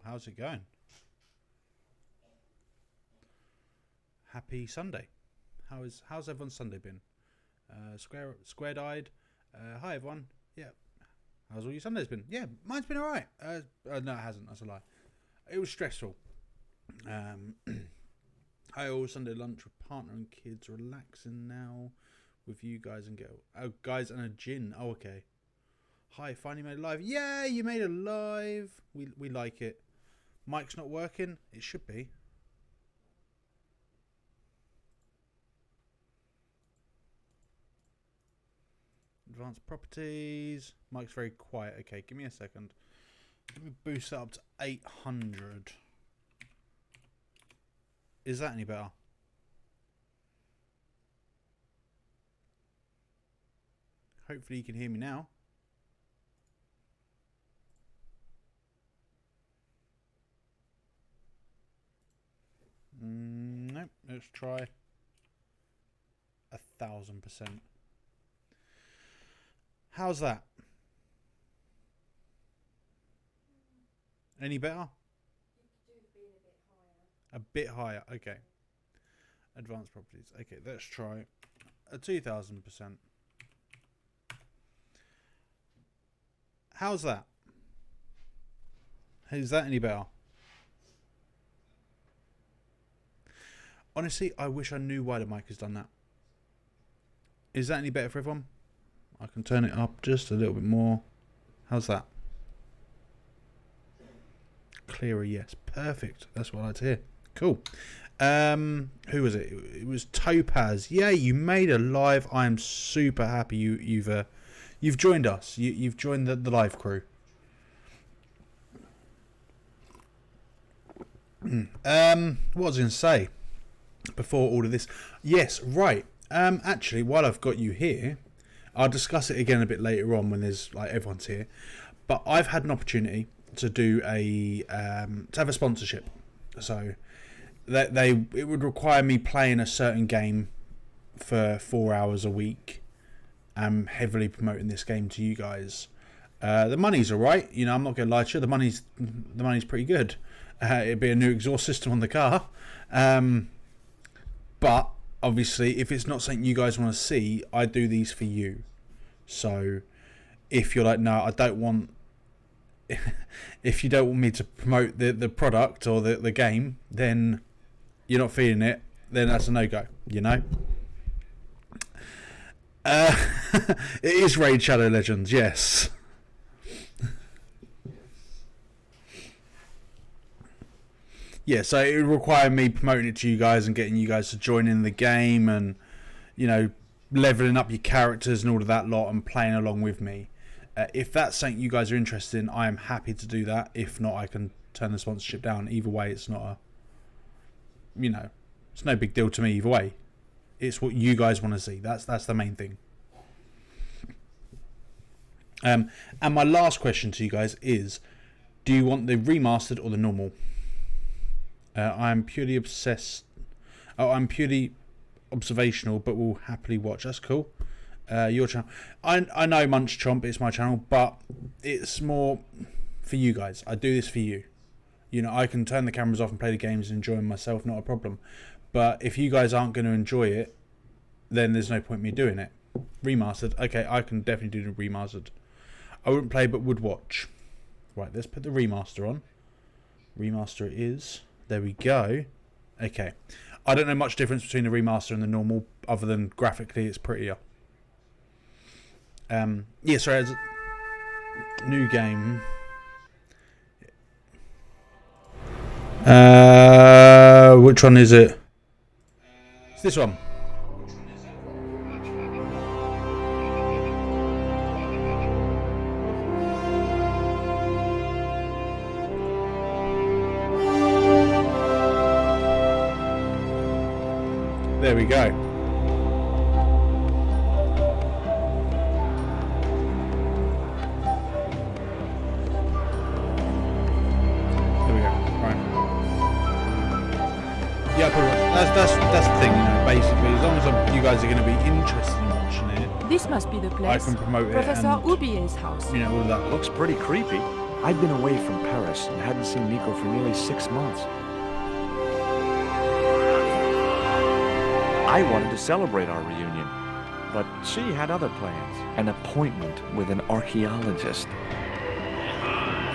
how's it going? Happy Sunday. How's everyone's Sunday been? Squared eyed. Hi everyone. Yeah. How's all your Sundays been? Yeah, mine's been alright. No, it hasn't. That's a lie. It was stressful. I all Sunday lunch with partner and kids, relaxing now with you guys and girl. Oh, guys and a gin. Oh, okay. Hi, finally made it live. Yeah, you made it live. We like it. Mic's not working. It should be. Advanced properties. Mic's very quiet. Okay, give me a second. Let me boost that up to 800. Is that any better? Hopefully you can hear me now. Nope. Let's try 1000%. How's that? Any better? A bit higher. Okay. Advanced properties. Okay, let's try a 2000%. How's that? Is that any better? Honestly, I wish I knew why the mic has done that. Is that any better for everyone? I can turn it up just a little bit more. How's that? Clearer, yes. Perfect. That's what I like to hear. Cool. Who was it? It was Topaz. Yeah, you made a live. I am super happy you've joined us. You've joined the live crew. What was I going to say before all of this? Yes, right. Actually, while I've got you here, I'll discuss it again a bit later on when there's everyone's here. But I've had an opportunity to do to have a sponsorship. So it would require me playing a certain game for 4 hours a week. I'm heavily promoting this game to you guys. The money's alright, I'm not going to lie to you. The money's pretty good. It'd be a new exhaust system on the car. But obviously, if it's not something you guys want to see, I do these for you. So if you're like, no, I don't want. If you don't want me to promote the product or the game, then you're not feeling it, then that's a no-go, It is Raid Shadow Legends, yes. Yeah, so it would require me promoting it to you guys and getting you guys to join in the game and, leveling up your characters and all of that lot and playing along with me. If that's something you guys are interested in, I am happy to do that. If not, I can turn the sponsorship down. Either way, it's not it's no big deal to me either way. It's what you guys want to see. That's the main thing. And my last question to you guys is, do you want the remastered or the normal? I'm purely obsessed. I'm purely observational, but will happily watch. That's cool. Your channel. I know Munch Chomp, it's my channel, but it's more for you guys. I do this for you. I can turn the cameras off and play the games and enjoy them myself, not a problem. But if you guys aren't going to enjoy it, then there's no point in me doing it. Remastered. Okay, I can definitely do the remastered. I wouldn't play, but would watch. Right, let's put the remaster on. Remaster it is. There we go. Okay. I don't know much difference between the remaster and the normal, other than graphically it's prettier. Yeah, sorry. New game. Which one is it? It's this one. There we go. Yeah, that's the thing, basically, as long as you guys are going to be interested in watching it, this must be the place. I can promote Professor it and, Ubier's house. all of that. Looks pretty creepy. I'd been away from Paris and hadn't seen Nico for nearly 6 months. I wanted to celebrate our reunion, but she had other plans. An appointment with an archaeologist.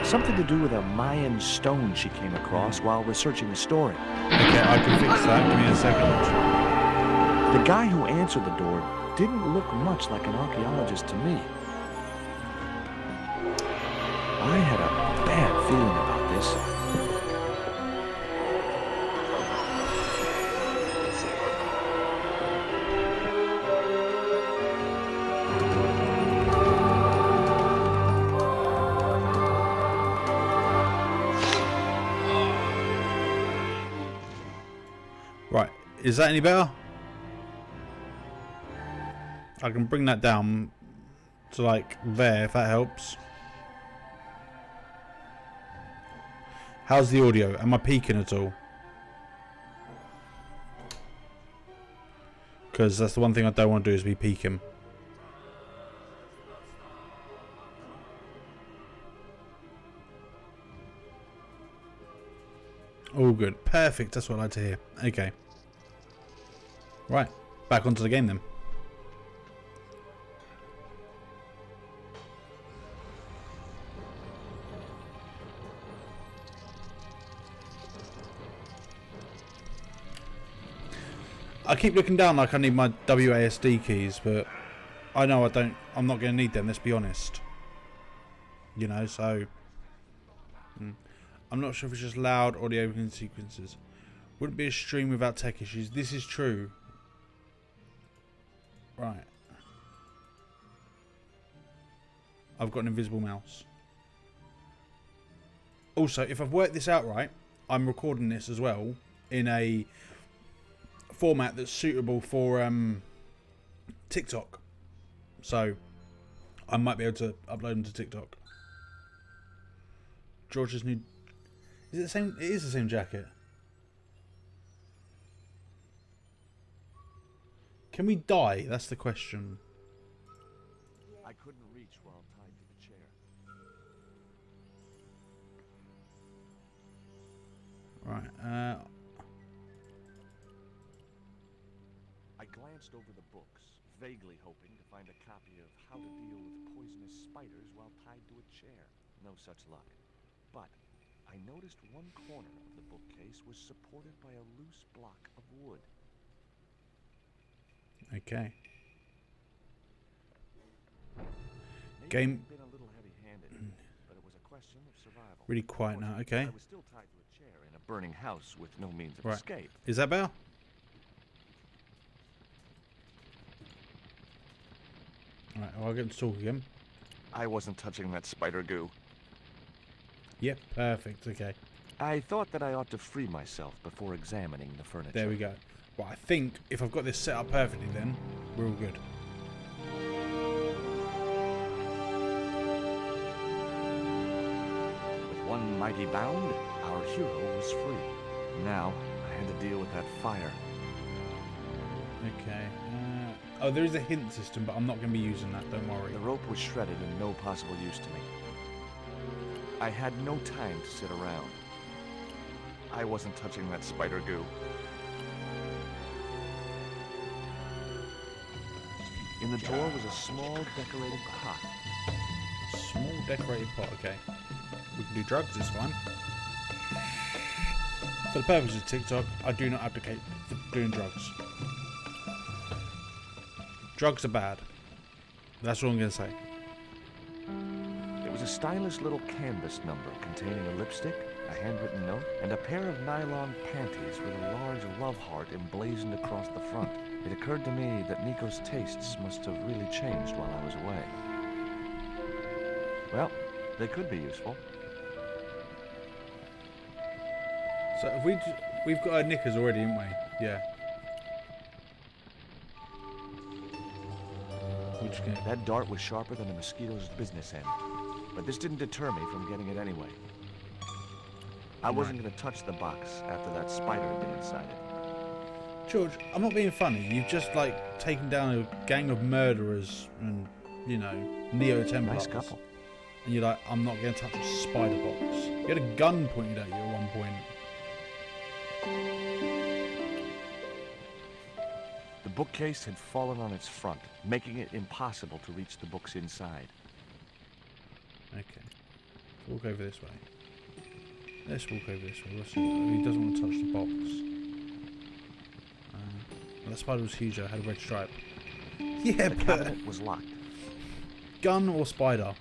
Something to do with a Mayan stone she came across while researching the story. Okay, I can fix that. Give me a second. The guy who answered the door didn't look much like an archaeologist to me. I had a bad feeling about this. Right, is that any better? I can bring that down to like there if that helps. How's the audio? Am I peaking at all? Because that's the one thing I don't want to do is be peaking. All good. Perfect. That's what I like to hear. Okay. Right. Back onto the game then. I keep looking down like I need my WASD keys, but I know I'm not going to need them, let's be honest. You know, so... I'm not sure if it's just loud or the opening sequences. Wouldn't be a stream without tech issues. This is true. Right. I've got an invisible mouse. Also, if I've worked this out right, I'm recording this as well in a format that's suitable for TikTok. So, I might be able to upload them to TikTok. George's new... Is it the same? It is the same jacket. Can we die? That's the question. I couldn't reach while tied to the chair. Right. I glanced over the books, vaguely hoping to find a copy of How to Deal with Poisonous Spiders while tied to a chair. No such luck. But I noticed one corner of the bookcase was supported by a loose block of wood. Okay. Maybe Game. I'd been a little heavy-handed, but it was a question of survival. Really quiet now. Okay. I was still tied to a chair in a burning house with no means of Right. escape. Is that better? Right. I'll get to talk again. I wasn't touching that spider goo. Yep. Perfect. Okay. I thought that I ought to free myself before examining the furniture. There we go. Well, I think if I've got this set up perfectly, then we're all good. With one mighty bound, our hero was free. Now, I had to deal with that fire. Okay. Oh, there is a hint system, but I'm not going to be using that. Don't worry. The rope was shredded and no possible use to me. I had no time to sit around. I wasn't touching that spider goo. In the drawer was a small decorated pot. Small decorated pot. Okay. We can do drugs. It's fine. For the purpose of TikTok, I do not advocate for doing drugs. Drugs are bad. That's all I'm going to say. There was a stylish little canvas number containing a lipstick, a handwritten note, and a pair of nylon panties with a large love heart emblazoned across the front. It occurred to me that Nico's tastes must have really changed while I was away. Well, they could be useful. So if we've got our knickers already, haven't we? Yeah. That dart was sharper than a mosquito's business end, but this didn't deter me from getting it anyway. I wasn't going to touch the box after that spider had been inside it. George, I'm not being funny. You've just like taken down a gang of murderers and, you know, neo-Templars. Nice couple. And you're like, I'm not going to touch a spider box. You had a gun pointed at you at one point. The bookcase had fallen on its front, making it impossible to reach the books inside. Okay. Let's walk over this way. Let's walk over this way. We'll see. Oh, he doesn't want to touch the box. Well, that spider was huge. It had a red stripe. Yeah, The but cabinet was locked. gun or spider?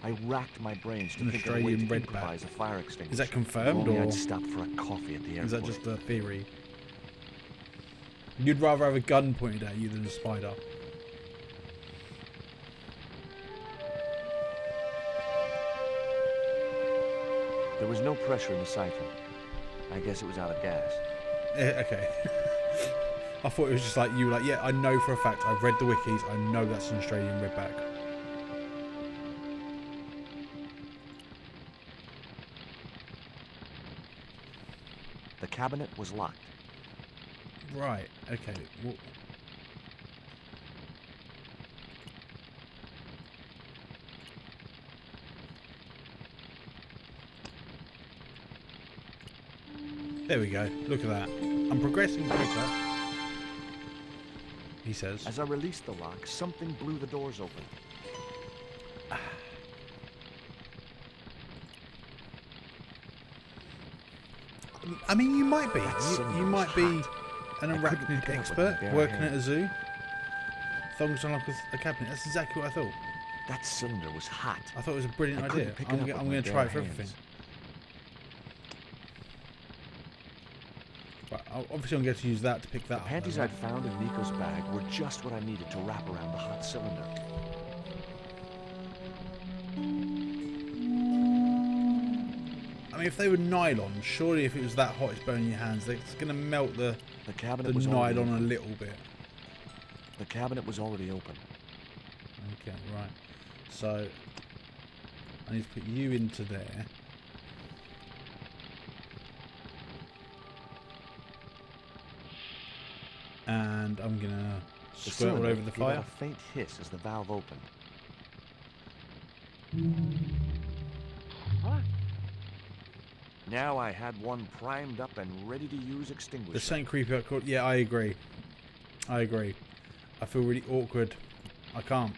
I racked my brains to An think of a way Australian to redback. improvise a fire extinguisher. Is that confirmed, If only or I'd stopped for a coffee at the airport. is that just a theory? You'd rather have a gun pointed at you than a spider. There was no pressure in the siphon. I guess it was out of gas. Okay. I thought it was just like you were like, yeah, I know for a fact. I've read the wikis. I know that's an Australian redback. The cabinet was locked. Right. Okay. Well, there we go. Look at that. I'm progressing quicker. He says. As I released the lock, something blew the doors open. I mean, you might be. That You might be cylinder an I couldn't pick arachnid it up with my expert bare working at a hands. zoo. Thongs unlock a cabinet. That's exactly what I thought. That cylinder was hot. I thought it was a brilliant I idea. couldn't pick it I'm up with going my to try bare it for hands. everything. Right, obviously I'm going to use that to pick The that up. panties though, I'd right? found in Nico's bag were just what I needed to wrap around the hot cylinder. I mean, if they were nylon, surely if it was that hot it's burning your hands, it's going to melt the The cabinet was nylon already a open. little bit. The cabinet was already open. Okay, right. So, I need to put you into there. And I'm going to The squirt all cylinder over the gave out fire. a faint hiss as the valve opened. Now I had one primed up and ready to use extinguisher. The Saint creepy out called. Yeah, I agree. I agree. I feel really awkward. I can't.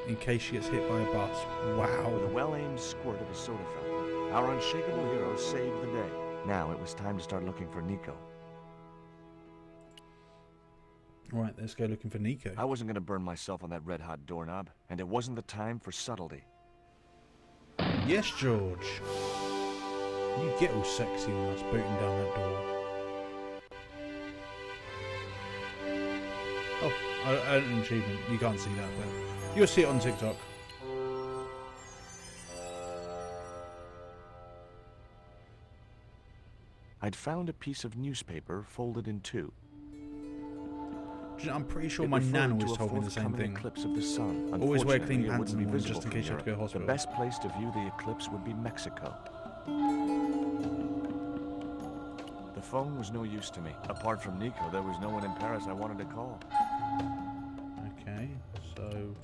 In case she gets hit by a bus. With a Wow. well-aimed squirt of a soda fountain, our unshakable hero saved the day. Now it was time to start looking for Nico. Right, let's go looking for Nico. I wasn't going to burn myself on that red-hot doorknob, and it wasn't the time for subtlety. Yes, George. You get all sexy on us booting down that door. Oh, an achievement. You can't see that, but you'll see it on TikTok. I'd found a piece of newspaper folded in two. Do you know, I'm pretty sure It my referred nan to always a told me the same forthcoming thing. eclipse of the sun. Always wear clean Unfortunately, it pants wouldn't be in the morning visible just in from case you have to here. go to hospital. The best place to view the eclipse would be Mexico. The phone was no use to me. Apart from Nico, there was no one in Paris I wanted to call. Okay, so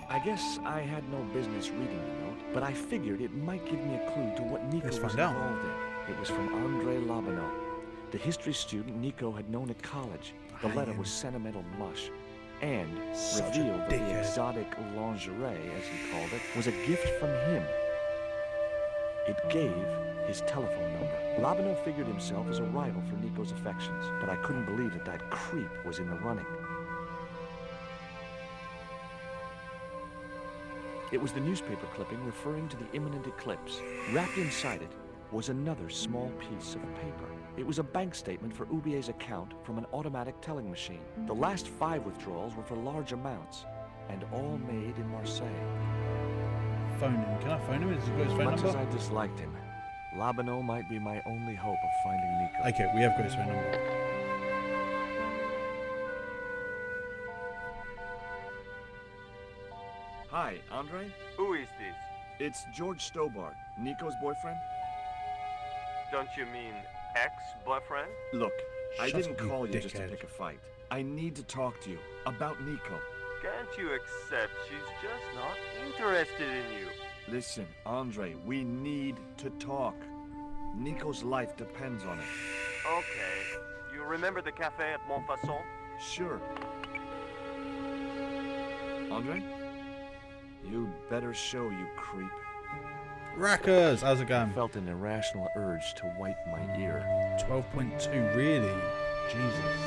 I guess I had no business reading the note, but I figured it might give me a clue to what Nico Let's was find out. involved in. It was from Andre Lobineau, the history student Nico had known at college. The letter was sentimental mush, and Such a revealed that the dickhead. exotic lingerie, as he called it, was a gift from him. It gave his telephone number. Lobineau figured himself as a rival for Nico's affections, but I couldn't believe that that creep was in the running. It was the newspaper clipping referring to the imminent eclipse. Wrapped inside it was another small piece of paper. It was a bank statement for Ubier's account from an automatic telling machine. The last 5 withdrawals were for large amounts, and all made in Marseille. phone him. Can I phone him? Has he got his phone Much as number? I disliked him, Lobineau might be my only hope of finding Nico. Okay, we have got his phone number. Hi, Andre? Who is this? It's George Stobart, Nico's boyfriend. Don't you mean ex-boyfriend? Look, I Shut didn't up, you call you just to dickhead. pick a fight. I need to talk to you about Nico. Can't you accept she's just not interested in you? Listen, Andre, we need to talk. Nico's life depends on it. Okay. You remember the cafe at Montfaucon? Sure. Andre? You better show, you creep. Rackers, how's it I going? felt an irrational urge to wipe my ear. 12.2, really? Jesus.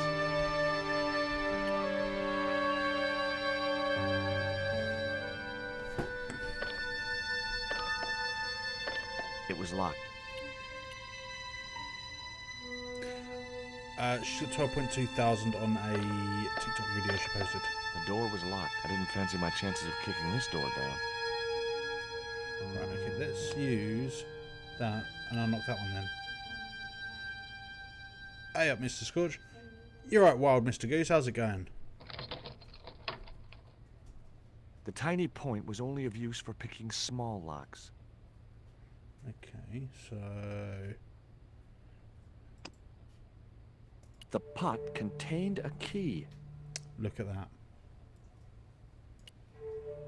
It was locked. She's got 12.2 thousand on a TikTok video she posted. The door was locked. I didn't fancy my chances of kicking this door down. Right, okay, let's use that and unlock that one then. Hey up, Mr. Scorch. You're right, wild Mr. Goose, how's it going? The tiny point was only of use for picking small locks. Okay, so... The pot contained a key. look at that.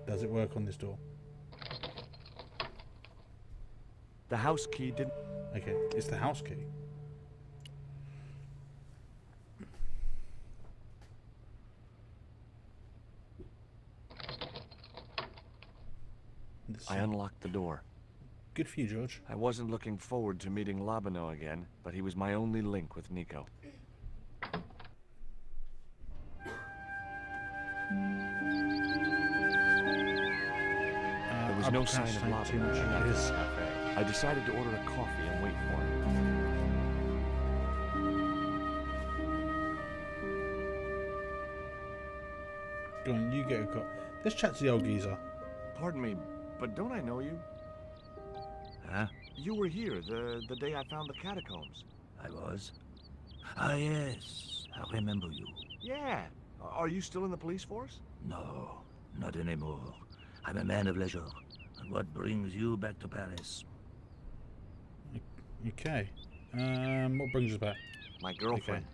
Does it work on this door? The house key didn't... Okay, it's the house key. I unlocked the door. Good for you, George. I wasn't looking forward to meeting Labano again, but he was my only link with Nico. There was no sign of Labano at the cafe. I decided to order a coffee and wait for him. Go on, you get a cop. Let's chat to the old geezer. Pardon me, but don't I know you? Huh? You were here the day I found the catacombs. I was? Ah, yes. I remember you. Yeah. Are you still in the police force? No, not anymore. I'm a man of leisure. And what brings you back to Paris? Okay. What brings us back? My girlfriend.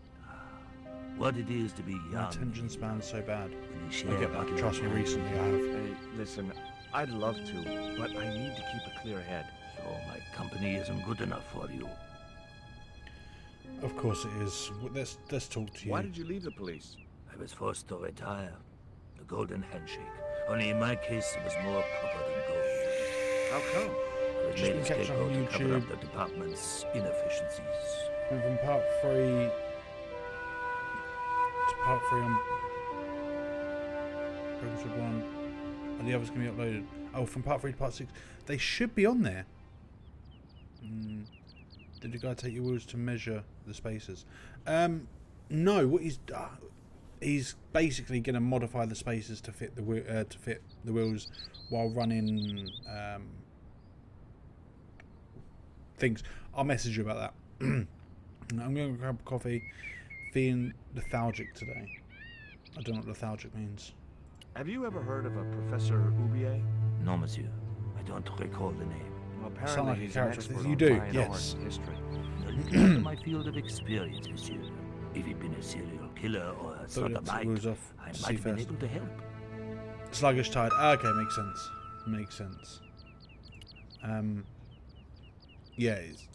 What it is to be young. My attention span's so bad. When you I share get what that. you Trust me, have. recently I have. Hey, listen, I'd love to, but I need to keep a clear head. So my company isn't good enough for you. Of course it is. Let's talk to you. Why did you leave the police? I was forced to retire. The golden handshake. Only in my case, it was more copper than gold. How come? I was Just made been a catching scapegoat on to cover up YouTube. the department's inefficiencies. Went from part 3 to part 3 on episode 1, and the others can be uploaded. Oh, from part 3 to part 6. They should be on there. Did the guy take your wheels to measure the spaces? No. What he's basically going to modify the spaces to fit the wheels while running things. I'll message you about that. I'm going to grab coffee. Feeling lethargic today. I don't know what lethargic means. Have you ever heard of a Professor Oubier? No, monsieur. I don't recall the name. Well, Sound apparently like a he's an character. expert You on do, Mayan yes. art and history. Not my field of experience, monsieur. If he'd been a serial killer or a Thought it took sodomite, wheels off. I See might have been first. able to help. Sluggish tide. Okay, makes sense. Makes sense. Yeah, it's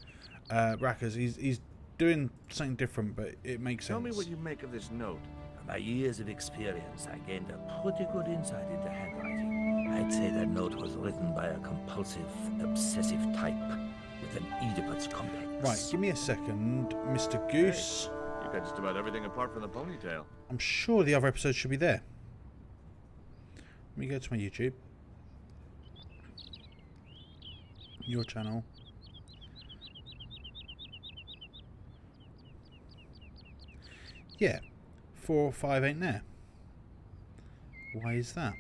Rackers. He's doing something different, but it makes sense. Tell me what you make of this note. From my years of experience, I gained a pretty good insight into handwriting. I'd say that note was written by a compulsive, obsessive type with an Oedipus complex. Right, give me a second, Mr. Goose. You got just about everything apart from the ponytail. I'm sure the other episodes should be there. Let me go to my YouTube. Your channel. Yeah, 4 or 5 ain't there. Why is that?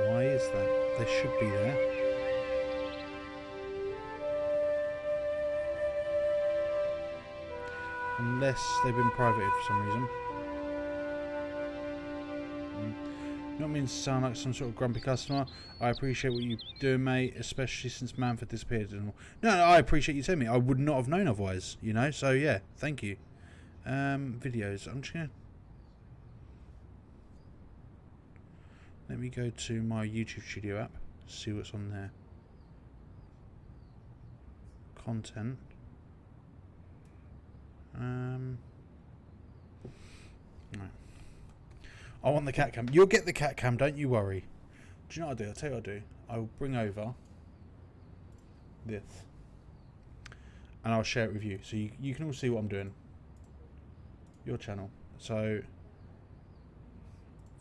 Why is that? They should be there. Unless they've been privated for some reason. Not mean to sound like some sort of grumpy customer. I appreciate what you're doing, mate, especially since Manfred disappeared and all. No, I appreciate you telling me. I would not have known otherwise, you know. So yeah, thank you. Videos. I'm just gonna. Let me go to my YouTube Studio app. See what's on there. Content. No. I want the cat cam. You'll get the cat cam, don't you worry. Do you know what I'll do? I'll tell you what I'll do. I will bring over this. And I'll share it with you. So you can all see what I'm doing. Your channel. So,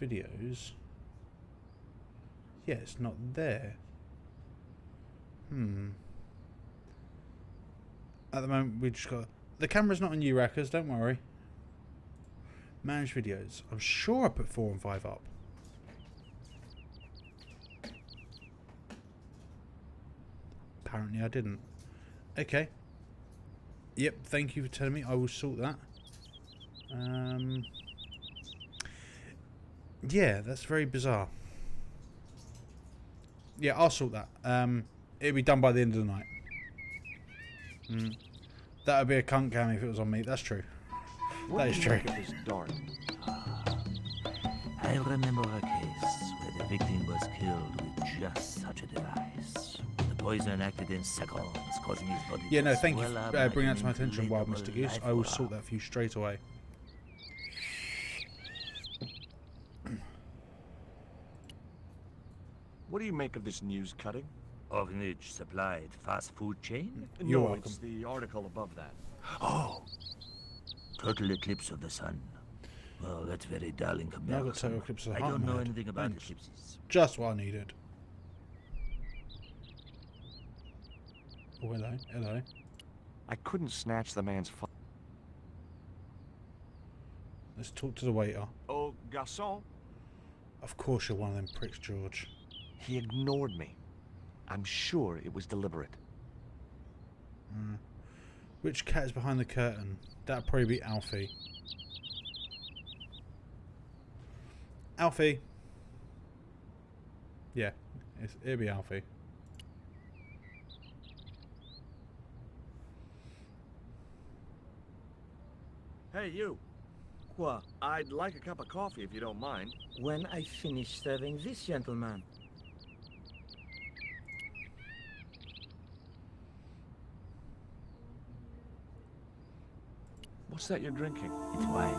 videos. Yeah, it's not there. At the moment, we just got... The camera's not on you, Rackers, don't worry. Manage videos. I'm sure I put 4 and 5 up. Apparently I didn't. Okay. Yep, thank you for telling me. I will sort that. Yeah, that's very bizarre. Yeah, I'll sort that. It'll be done by the end of the night. That would be a cunt cam if it was on me. That's true. That is true. I remember a case where the victim was killed with just such a device. The poison acted in seconds, causing his body Yeah, no, to thank you swell up for like bringing an that to my attention, Wild Mr. inflatable Goose. I will life sort form. that for you straight away. What do you make of this news cutting? Orphanage supplied fast food chain? You're No, welcome. it's the article above that. Oh, total eclipse of the sun. Well, that's very dull in Now I've got comparison. total eclipse of the I heart don't in my know head. anything about Thanks. eclipses. Just what I needed. Oh, hello. Hello. I couldn't snatch the man's Let's talk to the waiter. Oh, garçon. Of course you're one of them pricks, George. He ignored me. I'm sure it was deliberate. Which cat is behind the curtain? That'd probably be Alfie. Alfie! Yeah, it'll be Alfie. Hey, you. What? I'd like a cup of coffee if you don't mind. When I finish serving this gentleman. What's that you're drinking? It's wine.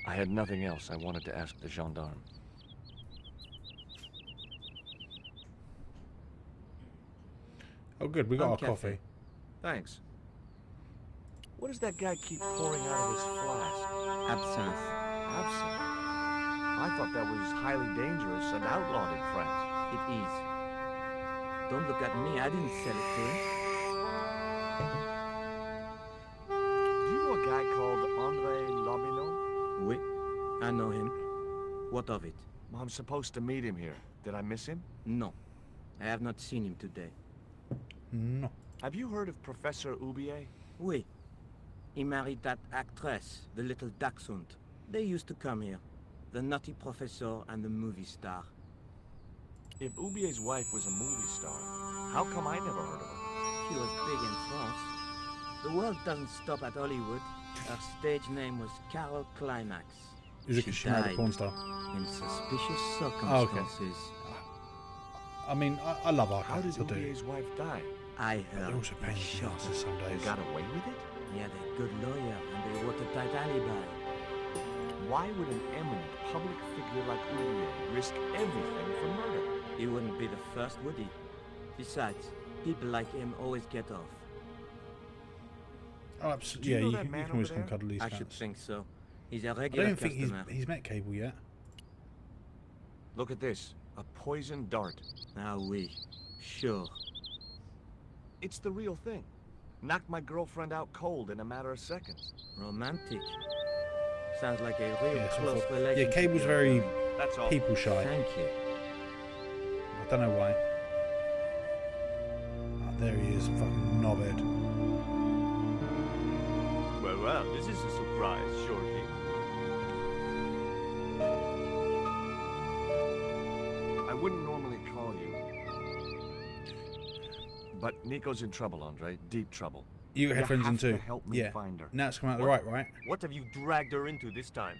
I had nothing else I wanted to ask the gendarme. Oh good, we got our Cafe. coffee. Thanks. What does that guy keep pouring out of his flask? Absinthe. Absinthe? I thought that was highly dangerous and outlawed in France. It is. Don't look at me. I didn't sell it to him. Do you know a guy called André Lobineau? Oui. I know him. What of it? I'm supposed to meet him here. Did I miss him? No. I have not seen him today. No. Have you heard of Professor Oubier? Oui. He married that actress, the little dachshund. They used to come here. The nutty professor and the movie star. If Oubier's wife was a movie star, how come I never heard of her? She was big in France. The world doesn't stop at Hollywood. Her stage name was Carol Climax. Is it because she married a died porn star? in suspicious Oh, okay. circumstances. I mean, I love our How did cats, I do. Oubier's wife die? I But heard they're also he pain in the shot asses her. some And days. got away with it? He had a good lawyer and they watertight alibi. Why would an eminent public figure like Oubier risk everything for murder? He wouldn't be the first, would he? Besides, people like him always get off. Oh, absolutely. Do you Yeah, know you that can man always over come there? cuddle these I cats. should think so. He's a I regular don't think customer. he's met Cable yet. Look at this. A poison dart. Ah, oui. Sure. It's the real thing. Knocked my girlfriend out cold in a matter of seconds. Romantic. Sounds like a real Yeah, close sort of. relationship. Yeah, Cable's you're very building. That's all. people shy. Thank you. I don't know why. There he is, fucking knobhead. Well, well, this is a surprise, surely. I wouldn't normally call you. But Nico's in trouble, Andre. Deep trouble. You got headphones in have to too. help me Yeah. find her. Now it's come out the right, right? What have you dragged her into this time?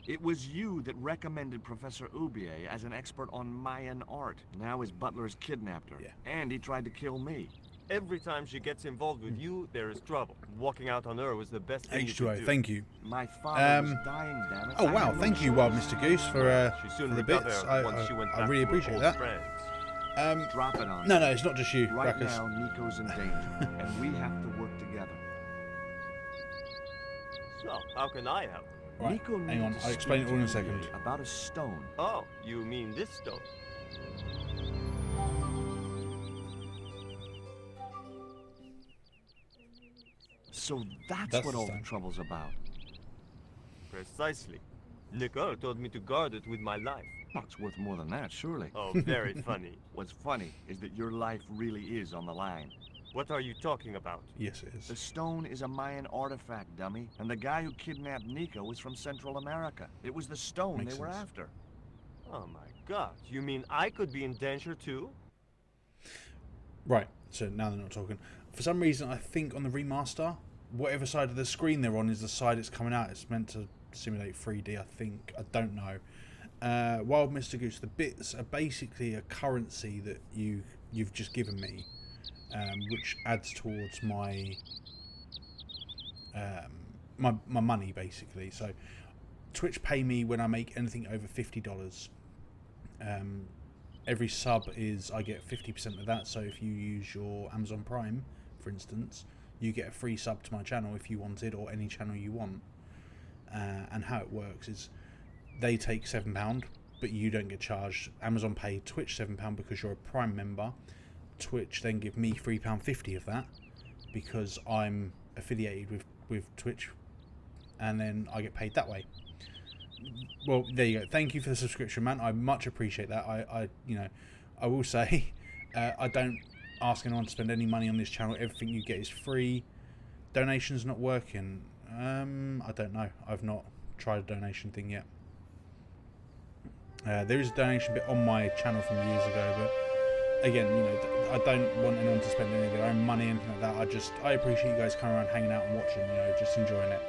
It was you that recommended Professor Ubier as an expert on Mayan art. Now his butler has kidnapped her. Yeah. And he tried to kill me. Every time she gets involved with you, there is trouble. Walking out on her was the best thing you could H2O, do. thank you. My father was dying, damn it. Oh I wow, had no thank you, choice. Wild Mr. Goose, for She soon the recovered bits. once she went I back really to her appreciate old that. friends. Drop it on No, me. it's not just you, Right Ruckus. now, Nico's in danger, and we have to work together. So, how can I help? Right, Nico hang on, needs to I'll explain speak it all in a to second. me about a stone. Oh, you mean this stone? So that's That's what the all the stone. trouble's about. Precisely. Nicole told me to guard it with my life. Well, it's worth more than that, surely. Oh, very funny. What's funny is that your life really is on the line. What are you talking about? Yes, it The is. stone is a Mayan artifact, dummy. And the guy who kidnapped Nico was from Central America. It was the stone Makes they were sense. after. Oh my god, you mean I could be in danger too? Right, so now they're not talking. For some reason, I think on the remaster, whatever side of the screen they're on is the side it's coming out. It's meant to simulate 3D, I think. I don't know. Wild Mr. Goose, the bits are basically a currency that you've just given me, which adds towards my my money, basically. So Twitch pay me when I make anything over $50. Every sub is, I get 50% of that. So if you use your Amazon Prime, for instance, you get a free sub to my channel if you wanted, or any channel you want. And how it works is they take £7, but you don't get charged. Amazon pay Twitch £7 because you're a Prime member. Twitch then give me £3.50 of that because I'm affiliated with Twitch, and then I get paid that way. Well, there you go. Thank you for the subscription, man. I much appreciate that. I will say, I don't ask anyone to spend any money on this channel. Everything you get is free. Donation's not working. I don't know. I've not tried a donation thing yet. There is a donation bit on my channel from years ago, but again, I don't want anyone to spend any of their own money, anything like that. I appreciate you guys coming around, hanging out and watching. Just enjoying it.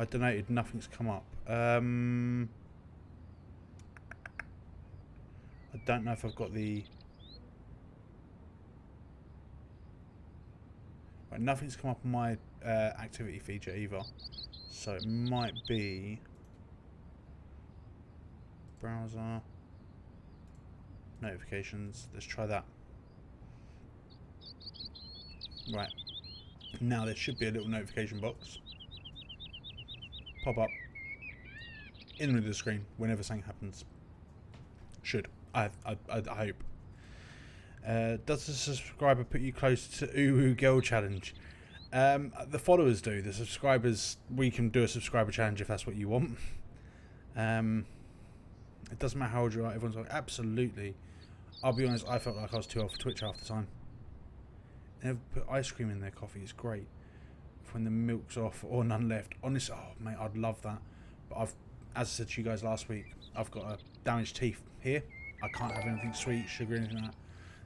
I donated, nothing's come up. I don't know if I've got the... Right, nothing's come up on my activity feature either. So it might be... Browser... Notifications. Let's try that. Right. Now there should be a little notification box. Pop up in the middle of the screen whenever something happens. Should. I hope. Does the subscriber put you close to Uwu Girl Challenge? The followers do. The subscribers, we can do a subscriber challenge if that's what you want. It doesn't matter how old you are. Everyone's like, absolutely. I'll be honest, I felt like I was too old for Twitch half the time. They never put ice cream in their coffee. It's great. When the milk's off or none left. Honestly, oh mate, I'd love that. But as I said to you guys last week, I've got a damaged teeth here. I can't have anything sweet, sugar, anything like that.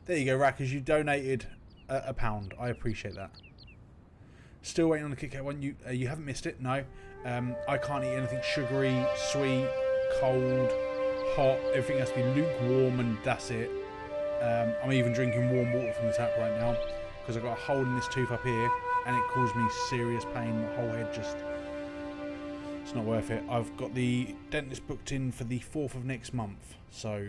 There you go, Rackers. You donated a £1. I appreciate that. Still waiting on the Kit Kat one. You haven't missed it, no. I can't eat anything sugary, sweet, cold, hot. Everything has to be lukewarm, and that's it. I'm even drinking warm water from the tap right now because I've got a hole in this tooth up here, and it caused me serious pain. My whole head just... It's not worth it. I've got the dentist booked in for the 4th of next month. So,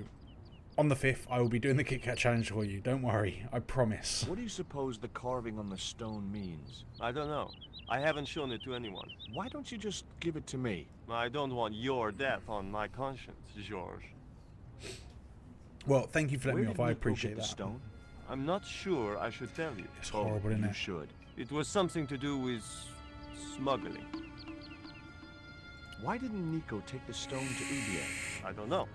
on the 5th, I will be doing the Kit Kat challenge for you. Don't worry. I promise. What do you suppose the carving on the stone means? I don't know. I haven't shown it to anyone. Why don't you just give it to me? I don't want your death on my conscience, George. Well, thank you for letting Where me off. did I Nico appreciate get the that. stone? I'm not sure I should tell you. It's horrible, isn't You it? should. It was something to do with smuggling. Why didn't Nico take the stone to Ubier? I don't know.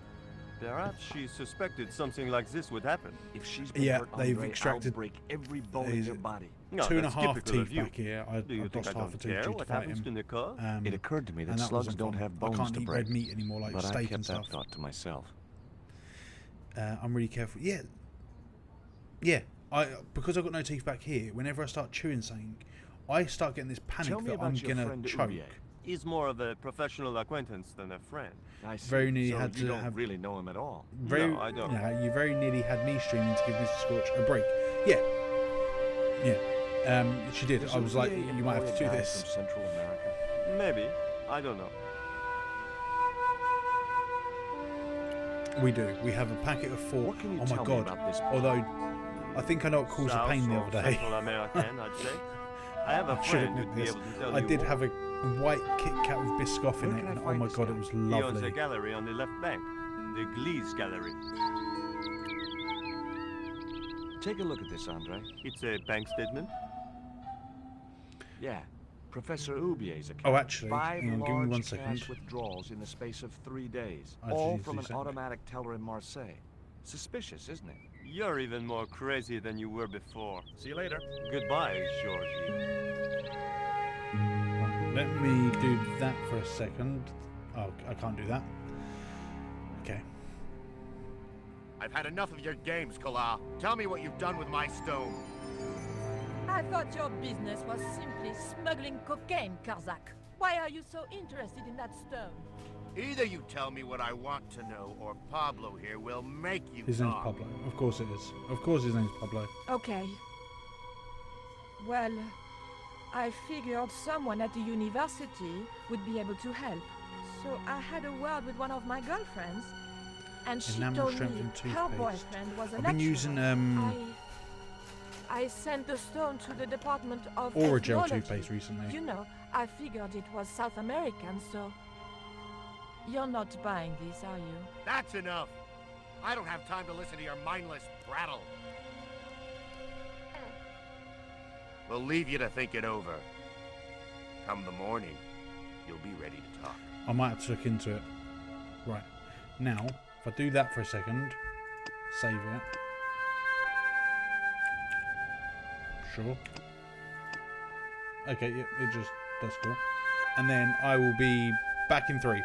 Perhaps she suspected something like this would happen. If she's been Yeah, hurt, they've Andre, extracted- I'll break every bone in your body. No, 2.5 that's typical of teeth you. back here. Do you I've think lost I half a don't tooth care due to what fight happens him. to Nicole? It occurred to me that and slugs wasn't don't fun. have I bones can't to eat break. red meat anymore, like But I steak kept and that stuff. thought to myself. I'm really careful. Yeah. Because I've got no teeth back here. Whenever I start chewing something, I start getting this panic Tell me that about I'm your gonna friend choke. Ubier. He's more of a professional acquaintance than a friend. I see. Very nearly so had you to don't have- really know him at all. No, I don't. You very nearly had me streaming to give Mr. Scorch a break. Yeah. She did. Does I was like, Ubier you might have employ to a do guy this. From Central America. Maybe. I don't know. We do. We have a packet of 4. What can you Oh my tell me god. about this? Although, I think I know what caused the South pain the or other day. Central American, I'd say. I have a I should friend admit who'd be this. able to tell I you did more. have a white Kit Kat with Biscoff in Where it, can I and oh find my this god, guy? it was He owns a lovely. gallery on the left bank. The Gliese Gallery. Take a look at this, Andre. It's a bank statement. Yeah. Professor Ubier's account. Oh, actually, 5 hang on, give me large 1 second. cash withdrawals in the space of 3 days. I All actually from do an think. automatic teller in Marseille. Suspicious, isn't it? You're even more crazy than you were before. See you later. Goodbye, Georgie. Let me do that for a second. Oh, I can't do that. Okay. I've had enough of your games, Kala. Tell me what you've done with my stone. I thought your business was simply smuggling cocaine, Karzak. Why are you so interested in that stone? Either you tell me what I want to know, or Pablo here will make you His name's talk. Pablo. Of course it is. Of course his name's Pablo. Okay. Well, I figured someone at the university would be able to help. So I had a word with one of my girlfriends, and she Enamel told me strengthening her toothpaste. boyfriend was a I've been lecturer. using I sent the stone to the Department of Oragel Ethnology. toothpaste recently. You know, I figured it was South American, so... You're not buying this, are you? That's enough. I don't have time to listen to your mindless prattle. We'll leave you to think it over. Come the morning, you'll be ready to talk. I might have to look into it. Right. Now, if I do that for a second, save it. Sure. Okay, yeah, that's cool. And then I will be back in 3.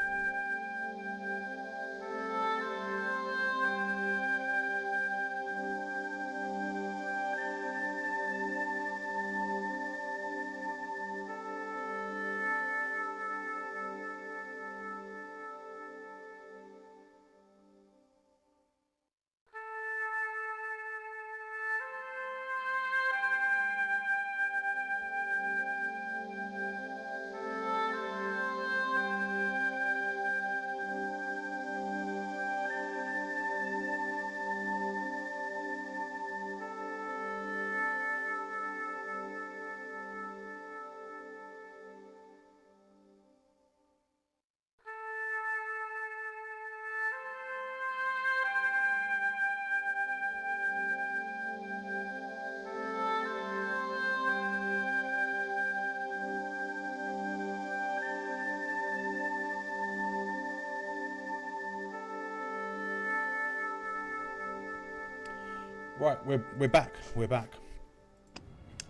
Right, we're back. We're back.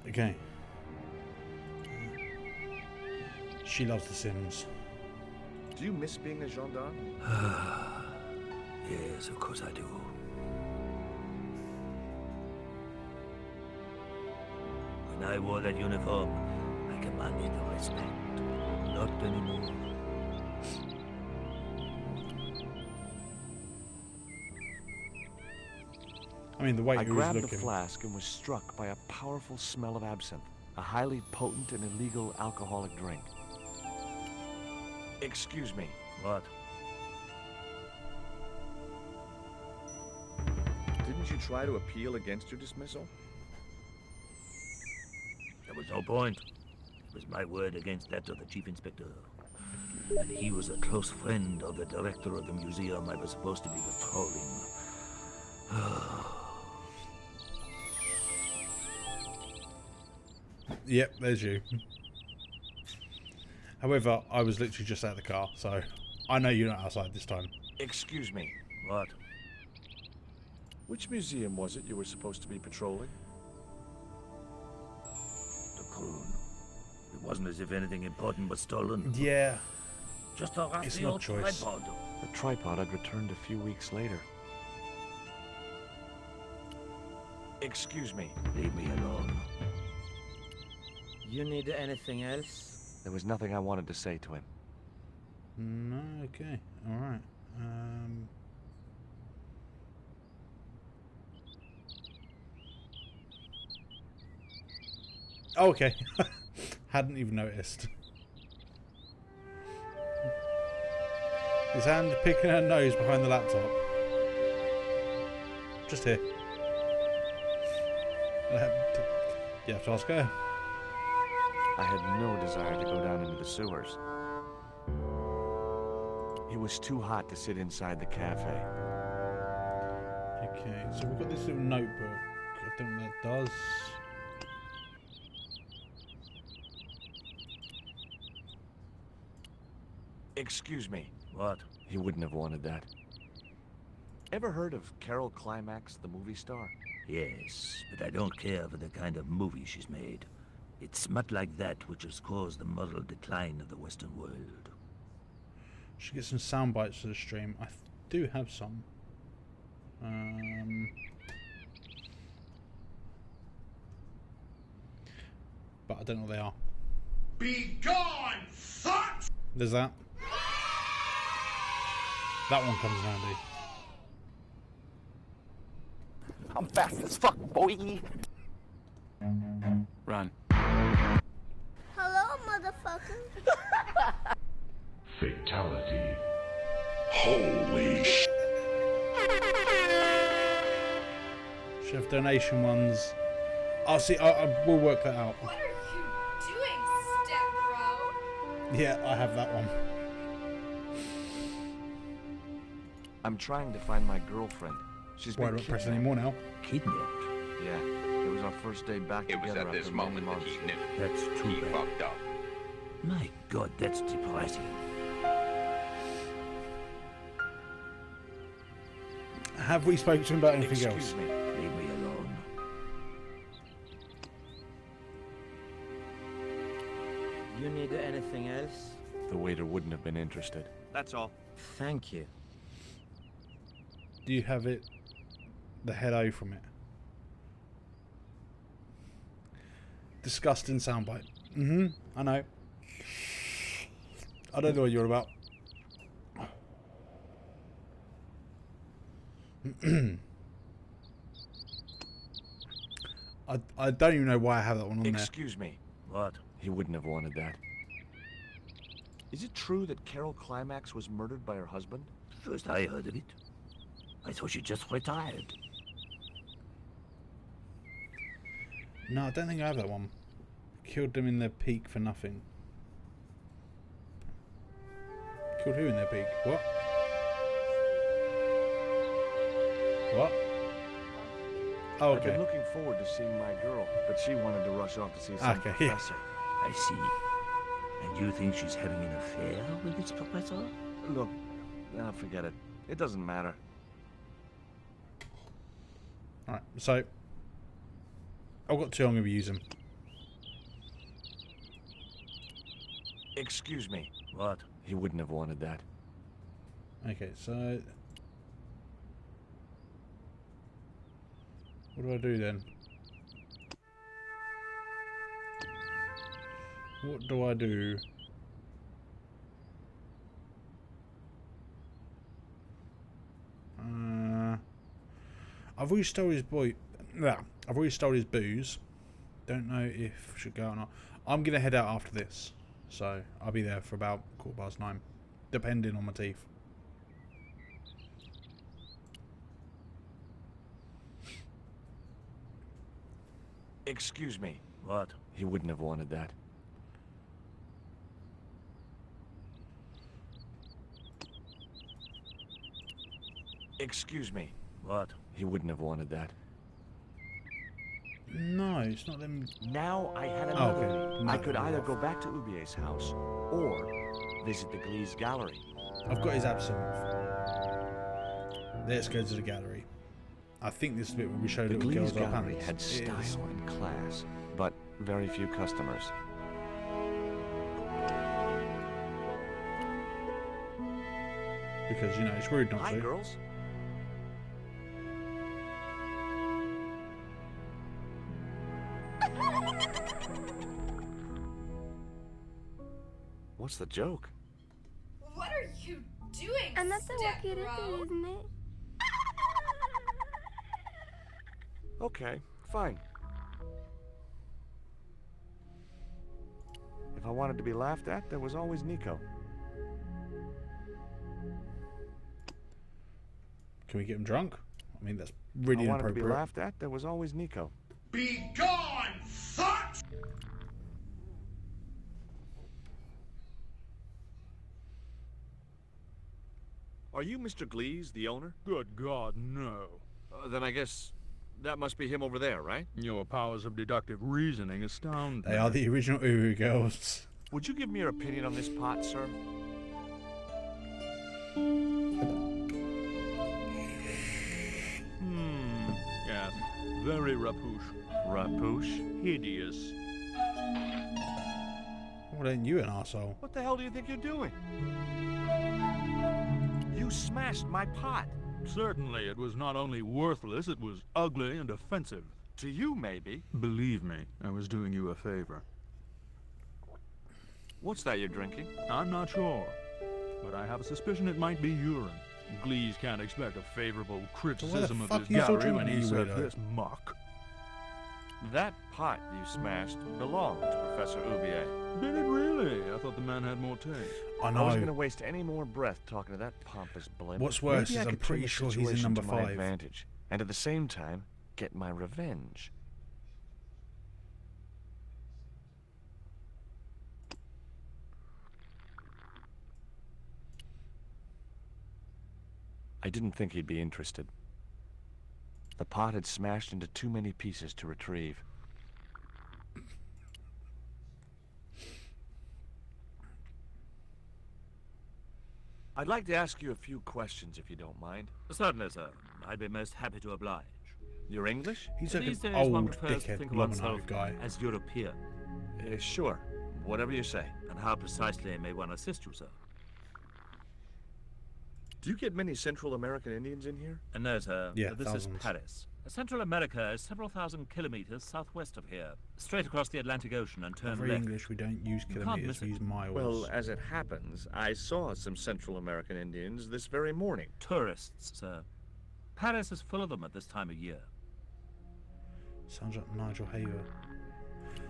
Okay. She loves The Sims. Do you miss being a gendarme? Yes, of course I do. When I wore that uniform, I commanded the respect. Not anymore. I mean, the way I he was grabbed the looking. flask and was struck by a powerful smell of absinthe, a highly potent and illegal alcoholic drink. Excuse me. What? Didn't you try to appeal against your dismissal? There was no point. It was my word against that of the chief inspector. And he was a close friend of the director of the museum I was supposed to be patrolling. Yep, there's you. However, I was literally just out of the car, so I know you're not outside this time. Excuse me. What? Which museum was it you were supposed to be patrolling? The Kroon. It wasn't as if anything important was stolen. Yeah, Just a It's rusty not old choice. tripod. The tripod had returned a few weeks later. Excuse me. Leave me alone. You need anything else? There was nothing I wanted to say to him. no, okay, all right. Oh, okay. Hadn't even noticed. His hand picking her nose behind the laptop. Just here. You have to ask her. I had no desire to go down into the sewers. It was too hot to sit inside the cafe. Okay, so we've got this little notebook. I don't know what that does. Excuse me. What? He wouldn't have wanted that. Ever heard of Carol Climax, the movie star? Yes, but I don't care for the kind of movie she's made. It's smut like that which has caused the moral decline of the Western world. Should get some sound bites for the stream. I do have some. But I don't know what they are. Be gone, fuck! There's that. That one comes in handy. I'm fast as fuck, boy. Run. Hello, motherfucker. Fatality. Holy sh! Should have donation ones. I'll see. We'll work that out. What are you doing, step bro? Yeah, I have that one. I'm trying to find my girlfriend. She's Why been don't press kidnapped. any more now? Kidnapped? Yeah, it was our first day back It was together at this after many moment that months. he knew. That's too He bad. fucked up. My God, that's depressing. Have we spoken to him about anything else? Excuse me. Leave me alone. You need anything else? The waiter wouldn't have been interested. That's all. Thank you. Do you have it? The head O from it. Disgusting soundbite. I know. I don't know what you're about. I don't even know why I have that one on there. Excuse me. What? He wouldn't have wanted that. Is it true that Carol Climax was murdered by her husband? First I heard of it. I thought she just retired. No, I don't think I have that one. Killed them in their peak for nothing. Killed who in their peak? What? What? Oh, I've been okay. looking forward to seeing my girl, but she wanted to rush off to see some Okay, yeah. professor. I see. And you think she's having an affair with this professor? Look, forget it. It doesn't matter. Alright, so I've got two I'm going to be using. Excuse me. What? He wouldn't have wanted that. Okay, so what do I do then? What do I do? I've already stole his I've already stole his booze. Don't know if I should go or not. I'm gonna head out after this, so I'll be there for about 9:15, depending on my teeth. Excuse me. What? He wouldn't have wanted that. Excuse me. What? He wouldn't have wanted that. No, it's not them. Now I had Oh, another. okay. I No, could no, either no. go back to Ubier's house, or visit the Glee's gallery. I've got his absinthe. Let's go to the gallery. I think this is the bit where we show The little Glee's girls our gallery pants. had It style is. and class, but very few customers. Because, you know, it's rude not Hi, to. girls. What's the joke? What are you doing, A na to step bro? wakirete, isn't it? Okay, fine. If I wanted to be laughed at, there was always Nico. Can we get him drunk? I mean, that's really If I wanted to be inappropriate. laughed at, there was always Nico. Be gone, fuck! Are you Mr. Glees, the owner? Good God, no. Then I guess that must be him over there, right? Your powers of deductive reasoning astound me. They are the original Uru girls. Would you give me your opinion on this pot, sir? Yes. Very rapouche. Rapouche? Hideous. Well, then you an arsehole. What the hell do you think you're doing? You smashed my pot. Certainly, it was not only worthless, it was ugly and offensive. To you, maybe. Believe me, I was doing you a favor. What's that you're drinking? I'm not sure, but I have a suspicion it might be urine. Glees can't expect a favorable criticism of fuck his you still gallery when he drinking, you said weirdo? this muck. That pot you smashed belonged to Professor Oubier. Did it really? I thought the man had more taste. I I wasn't know. going to waste any more breath talking to that pompous blimp. What's worse Maybe is I I'm could turn pretty the sure he's in situation number to my 5. advantage, and at the same time, get my revenge. I didn't think he'd be interested. The pot had smashed into too many pieces to retrieve. I'd like to ask you a few questions, if you don't mind. Certainly, sir. I'd be most happy to oblige. You're English? He's like These an days, one old prefers to dickhead think of oneself Lomino guy. as European. Sure. Whatever you say. And how precisely may one assist you, sir? Do you get many Central American Indians in here? No, sir. Yeah, This thousands. is Paris. Central America is several thousand kilometers southwest of here, straight across the Atlantic Ocean and turn Very left. English, we don't use can't kilometres, miss we it. use miles. Well, as it happens, I saw some Central American Indians this very morning. Tourists, sir. Paris is full of them at this time of year. Sounds like Nigel Haver.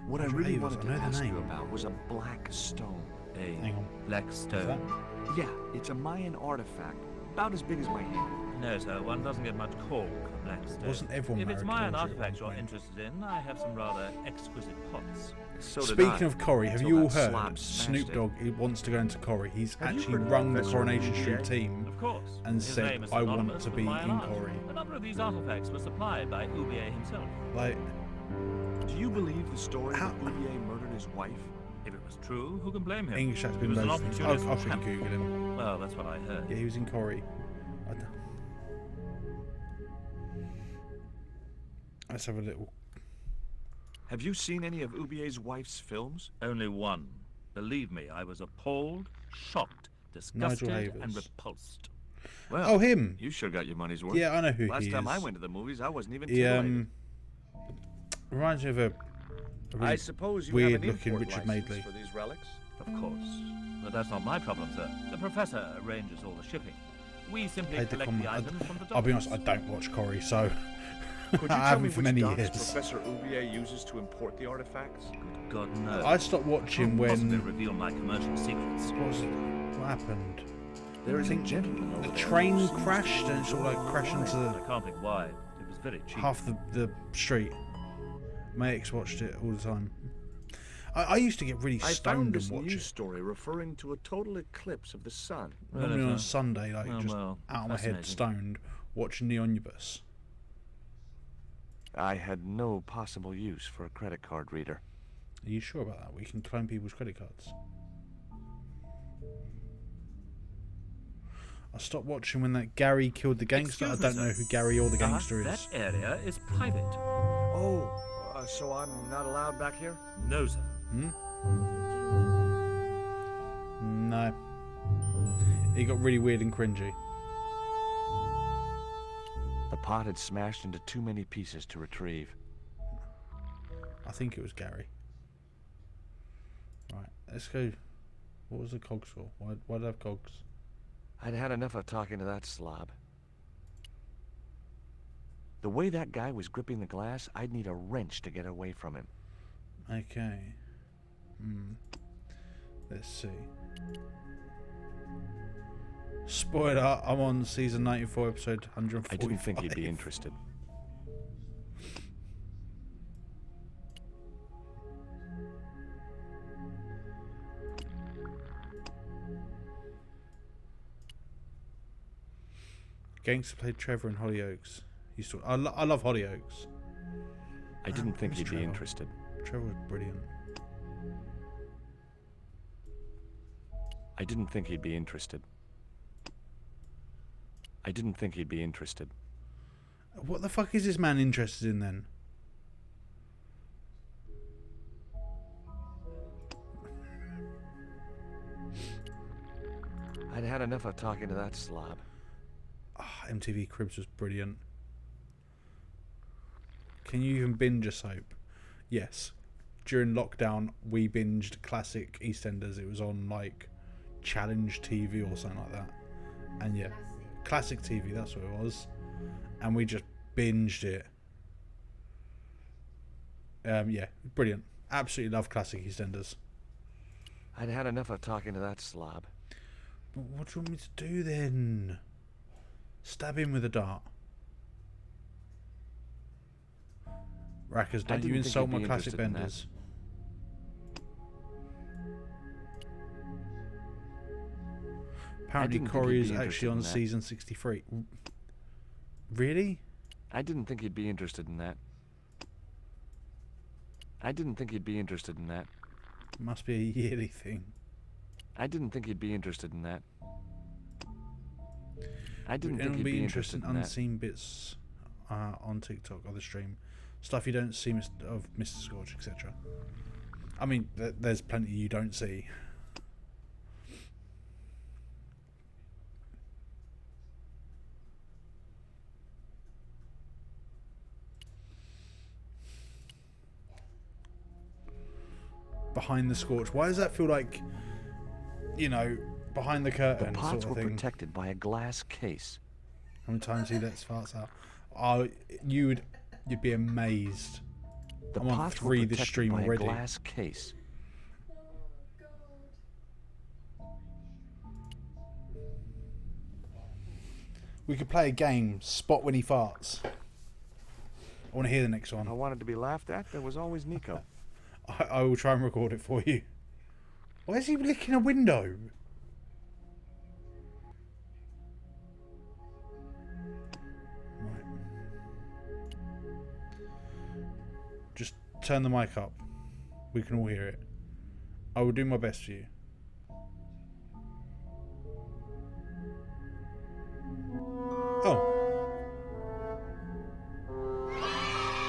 What I Nigel really Havers, wanted I to know the ask you name. about was a black stone. A Hang on. black Is stone. that? Yeah, it's a Mayan artifact, about as big as my hand. No, sir. One doesn't get much call for black stone. Wasn't everyone If it's married to Mayan Audrey at artifacts one you're point? interested in, I have some rather exquisite pots. So did Speaking I, of Corrie, have until you all that slob heard smashed Snoop it. Dogg he wants to go into Corrie? He's Have you actually heard of rung the Professor Coronation Street Oubier? team Of course. and His said, name is I want synonymous to with be Mayan in art. Corrie. A number of these artifacts were supplied by Oubier himself. Like, Do you believe the story How- that Oubier murdered his wife? If it was true, who can blame him? English has He been was an loads of things. opportunist I'll freaking champ. Google him. Well, that's what I heard. Yeah, he was in Corrie. I don't- Let's have a little. Have you seen any of Oubier's wife's films? Only one. Believe me, I was appalled, shocked, disgusted, and Havers. repulsed. Well, Oh, him. you sure got your money's worth. Yeah, I know who Last he time I is. went to the movies, I wasn't even He titillated. reminds me of a I really suppose you weird have an looking import Richard license Madeley. for these relics. Of course. But that's not my problem, sir. The professor arranges all the shipping. We simply Paid the collect the comment. items from the I'll be honest, I doctors. don't watch Corrie, so Could you I tell me haven't for which many docks years. Professor Oubier uses to import the artifacts? Good God, no. I stopped watching Can't possibly when. reveal my commercial secrets. What happened? There is a think gentleman over The there train who seems to crashed be and sort of like crashed into I can't think why. It was very cheap. half the street. My ex watched it all the time. I used to get really I found stoned this and watch news it. story referring to a total eclipse of the sun. Normally Really, on sir? Sunday, like Oh, just well, out of my head, fascinating. stoned, watching the omnibus. I had no possible use for a credit card reader. Are you sure about that? We can clone people's credit cards. I stopped watching when that Gary killed the gangster. Excuse I don't me, know sir. who Gary or the gangster is. That area is private. Oh, so I'm not allowed back here? No, sir. No. It got really weird and cringy. The pot had smashed into too many pieces to retrieve. I think it was Gary. Right, let's go. What was the cogs for? Why did I have cogs? I'd had enough of talking to that slob. The way that guy was gripping the glass, I'd need a wrench to get away from him. Okay. Let's see. Spoiler, I'm on season 94, episode 145. I didn't think he'd be interested. Gangster played Trevor in Hollyoaks. I love Hollyoaks. I didn't think who's he'd be Trevor? interested. Trevor was brilliant. I didn't think he'd be interested. I didn't think he'd be interested. What the fuck is this man interested in then? I'd had enough of talking to that slob. MTV Cribs was brilliant. Can you even binge a soap? Yes. During lockdown, we binged classic EastEnders. It was on like Challenge TV or something like that. And yeah, classic TV, that's what it was. And we just binged it. Yeah, brilliant. Absolutely love classic EastEnders. I'd had enough of talking to that slob. But what do you want me to do then? Stab him with a dart. Rackers, don't you insult my classic benders. Apparently Corey is actually on season 63. Really? I didn't think he'd be interested in that. I didn't think he'd be interested in that. Must be a yearly thing. I didn't think he'd be interested in that. I didn't think It'll he'd be be interesting interested in that. unseen bits on TikTok or the stream. Stuff you don't see of Mr. Scorch, etc. I mean, there's plenty you don't see. Behind the Scorch. Why does that feel like, you know, behind the curtain The pots sort of were thing? protected by a glass case. How many times he lets farts out? Oh, you'd be amazed. The I'm on pots 3 were this protected stream by already. a glass case. We could play a game, spot when he farts. I want to hear the next one. I wanted to be laughed at. There was always Nico. I will try and record it for you. Why is he licking a window? Right. Just turn the mic up. We can all hear it. I will do my best for you. Oh.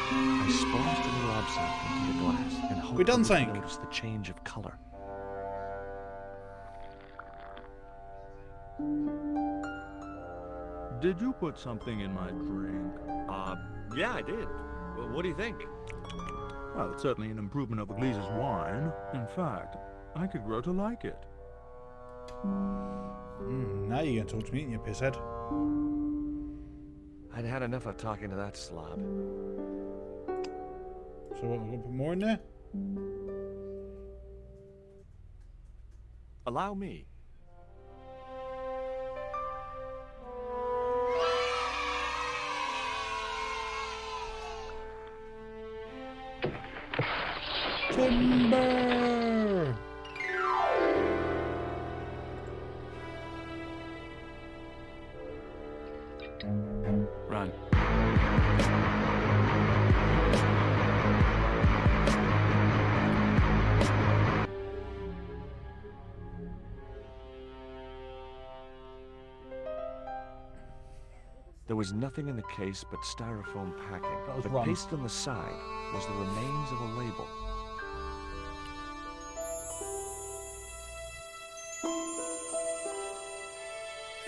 I sponged a little absinthe into the glass and hoped We've done that we something. could notice the change of color. Did you put something in my drink? Yeah, I did. Well, what do you think? Well, it's certainly an improvement over Gleese's wine. In fact, I could grow to like it. Now you're going to talk to me, ain't you, pisshead? I'd had enough of talking to that slob. So what, we're going to put more in there? Allow me. Timber! Run. There was nothing in the case but styrofoam packing, That was but wrong. pasted on the side was the remains of a label.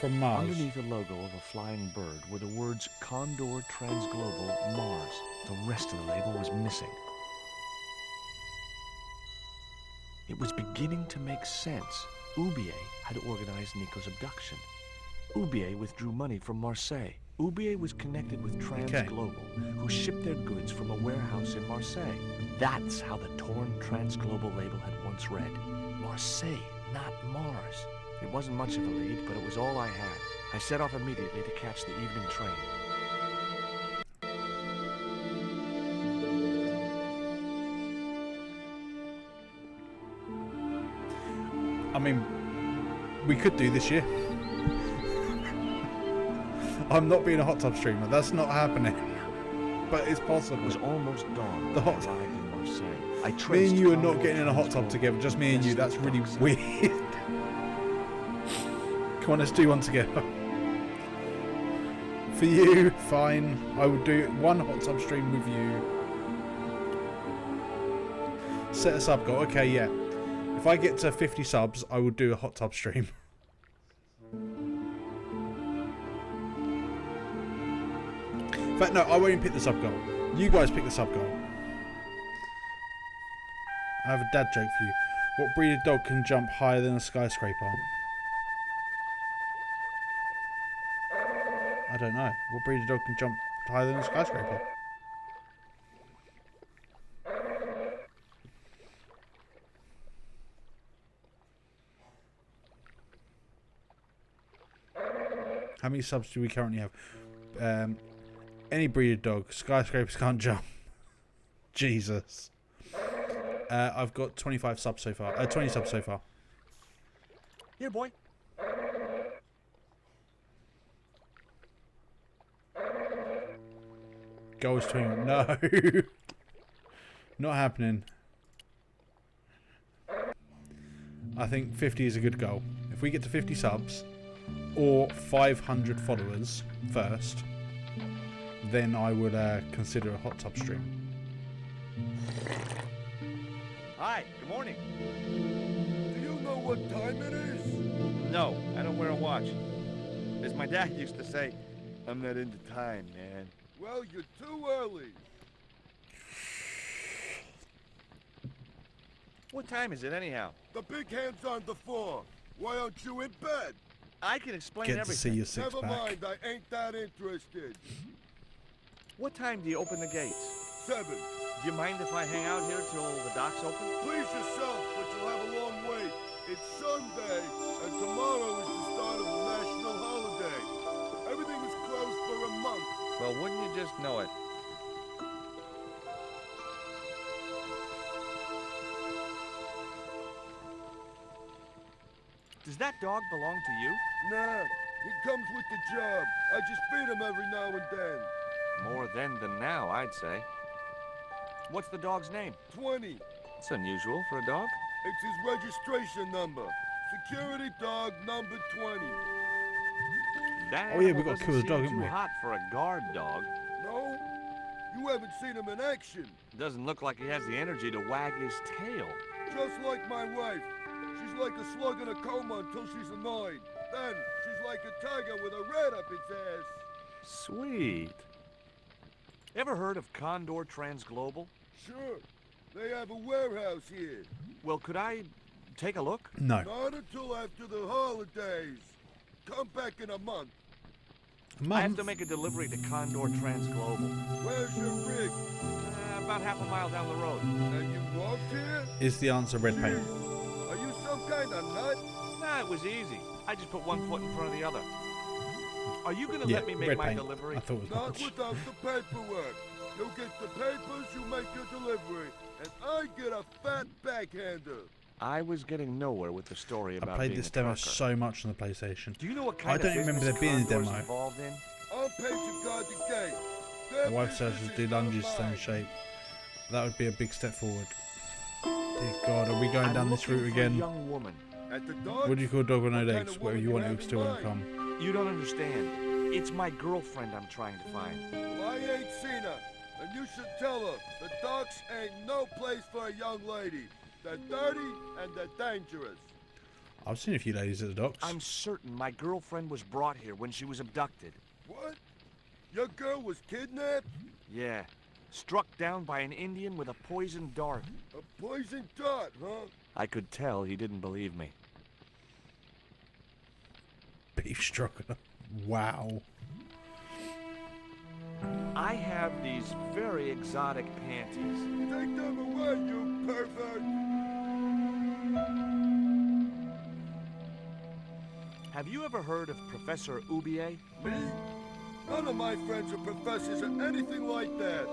From Mars. Underneath the logo of a flying bird were the words Condor Transglobal Mars. The rest of the label was missing. It was beginning to make sense. Oubier had organized Nico's abduction. Oubier withdrew money from Marseille. Oubier was connected with Transglobal, who shipped their goods from a warehouse in Marseille. That's how the torn Transglobal label had once read. Marseille, not Mars. It wasn't much of a lead, but it was all I had. I set off immediately to catch the evening train. I mean, we could do this year. I'm not being a hot tub streamer. That's not happening. But it's possible. It was almost dawn The when hot I arrived in Marseille. I Me traced and you are Condor not getting in a hot tub Transglobal together. Just me and you. That's really docks. weird. Come on, let's do one together. For you, fine. I will do one hot tub stream with you. Set a sub goal. Okay, yeah. If I get to 50 subs, I will do a hot tub stream. In fact, no, I won't even pick the sub goal. You guys pick the sub goal. I have a dad joke for you. What breed of dog can jump higher than a skyscraper? I don't know. What breed of dog can jump higher than a skyscraper? How many subs do we currently have? Any breed of dog. Skyscrapers can't jump. Jesus. I've got 25 subs so far. 20 subs so far. Here, boy. Goal is 21. No. Not happening. I think 50 is a good goal. If we get to 50 subs or 500 followers first, then I would consider a hot tub stream. Hi, good morning. Do you know what time it is? No, I don't wear a watch. As my dad used to say, I'm not into time, man. Well, you're too early. what time is it anyhow? The big hand's on the floor. Why aren't you in bed? I can explain Get to see everything. your six Never pack. mind, I ain't that interested. What time do you open the gates? 7. Do you mind if I hang out here till the docks open? Please yourself, but you'll have a long wait. It's Sunday, and tomorrow is the start of the national holiday. Everything is closed for a month. Well, wouldn't you just know it? Does that dog belong to you? Nah, he comes with the job. I just feed him every now and then. More then than now, I'd say. What's the dog's name? 20. It's unusual for a dog. It's his registration number. Security dog number 20. That Oh, yeah, we animal got to doesn't kill the seem dog, haven't too we? hot for a guard dog. No? You haven't seen him in action. Doesn't look like he has the energy to wag his tail. Just like my wife. She's like a slug in a coma until she's annoyed. Then, she's like a tiger with a rat up its ass. Sweet. Ever heard of Condor Transglobal? Sure. They have a warehouse here. Well, could I take a look? No. Not until after the holidays. Come back in a month. I have to make a delivery to Condor Transglobal. Where's your rig? About half a mile down the road. And you walked here? Is the answer red paint? Jeez. Are you some kind of nut? Nah, it was easy. I just put one foot in front of the other. Are you gonna Yeah, let me make red my paint. delivery? I thought it was Not orange. without the paperwork. You get the papers, you make your delivery, and I get a fat backhander. I was getting nowhere with the story I about played being this a demo trucker. so much on the PlayStation. Do you know what kind I of don't remember business there being a Condor's demo. involved in? I'm paid to guard the gate. My Their wife says business to do is not lunges, stay in mine. shape. That would be a big step forward. Dear God, are we going I'm down this looking route for a again? young woman. At the dog? What do you call a dog with no What kind legs? of Whatever woman you you want, it have will in still won't mind? come. You don't understand. It's my girlfriend I'm trying to find. Well, I ain't seen her, and you should tell her the docks ain't no place for a young lady. They're dirty and they're dangerous. I've seen a few ladies at the docks. I'm certain my girlfriend was brought here when she was abducted. What? Your girl was kidnapped? Yeah. Struck down by an Indian with a poisoned dart. A poisoned dart, huh? I could tell he didn't believe me. Beef stroganoff. Wow. I have these very exotic panties. Take them away, you pervert! Have you ever heard of Professor Ubier? Me? None of my friends are professors or anything like that.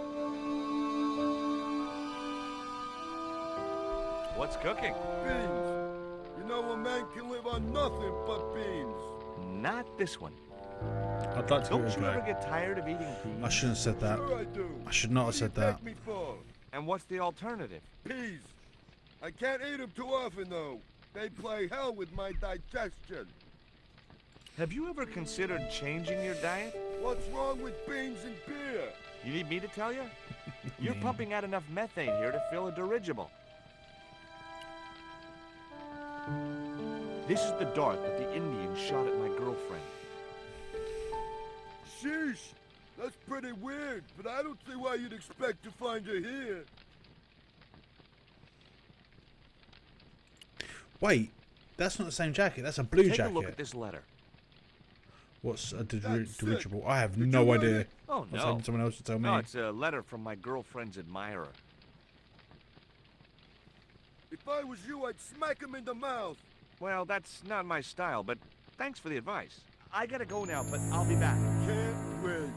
What's cooking? Beans. You know a man can live on nothing but beans. Not this one. I'd like to Don't give it you a ever go. get tired of eating beans? I shouldn't have said that. Sure I do. I should not have said that. What do you take me for? And what's the alternative? Peas. I can't eat them too often, though. They play hell with my digestion. Have you ever considered changing your diet? What's wrong with beans and beer? You need me to tell you? You're pumping out enough methane here to fill a dirigible. This is the dart that the Indian shot at my girlfriend. Sheesh. That's pretty weird, but I don't see why you'd expect to find her here. Wait, that's not the same jacket. That's a blue Take jacket. a look at this letter. What's a That's dirigible? I have Did no you write idea. it? Oh, I was no. hoping someone else to tell me. No, it's a letter from my girlfriend's admirer. If I was you, I'd smack him in the mouth. Well, that's not my style, but thanks for the advice. I gotta go now, but I'll be back. Can't wait.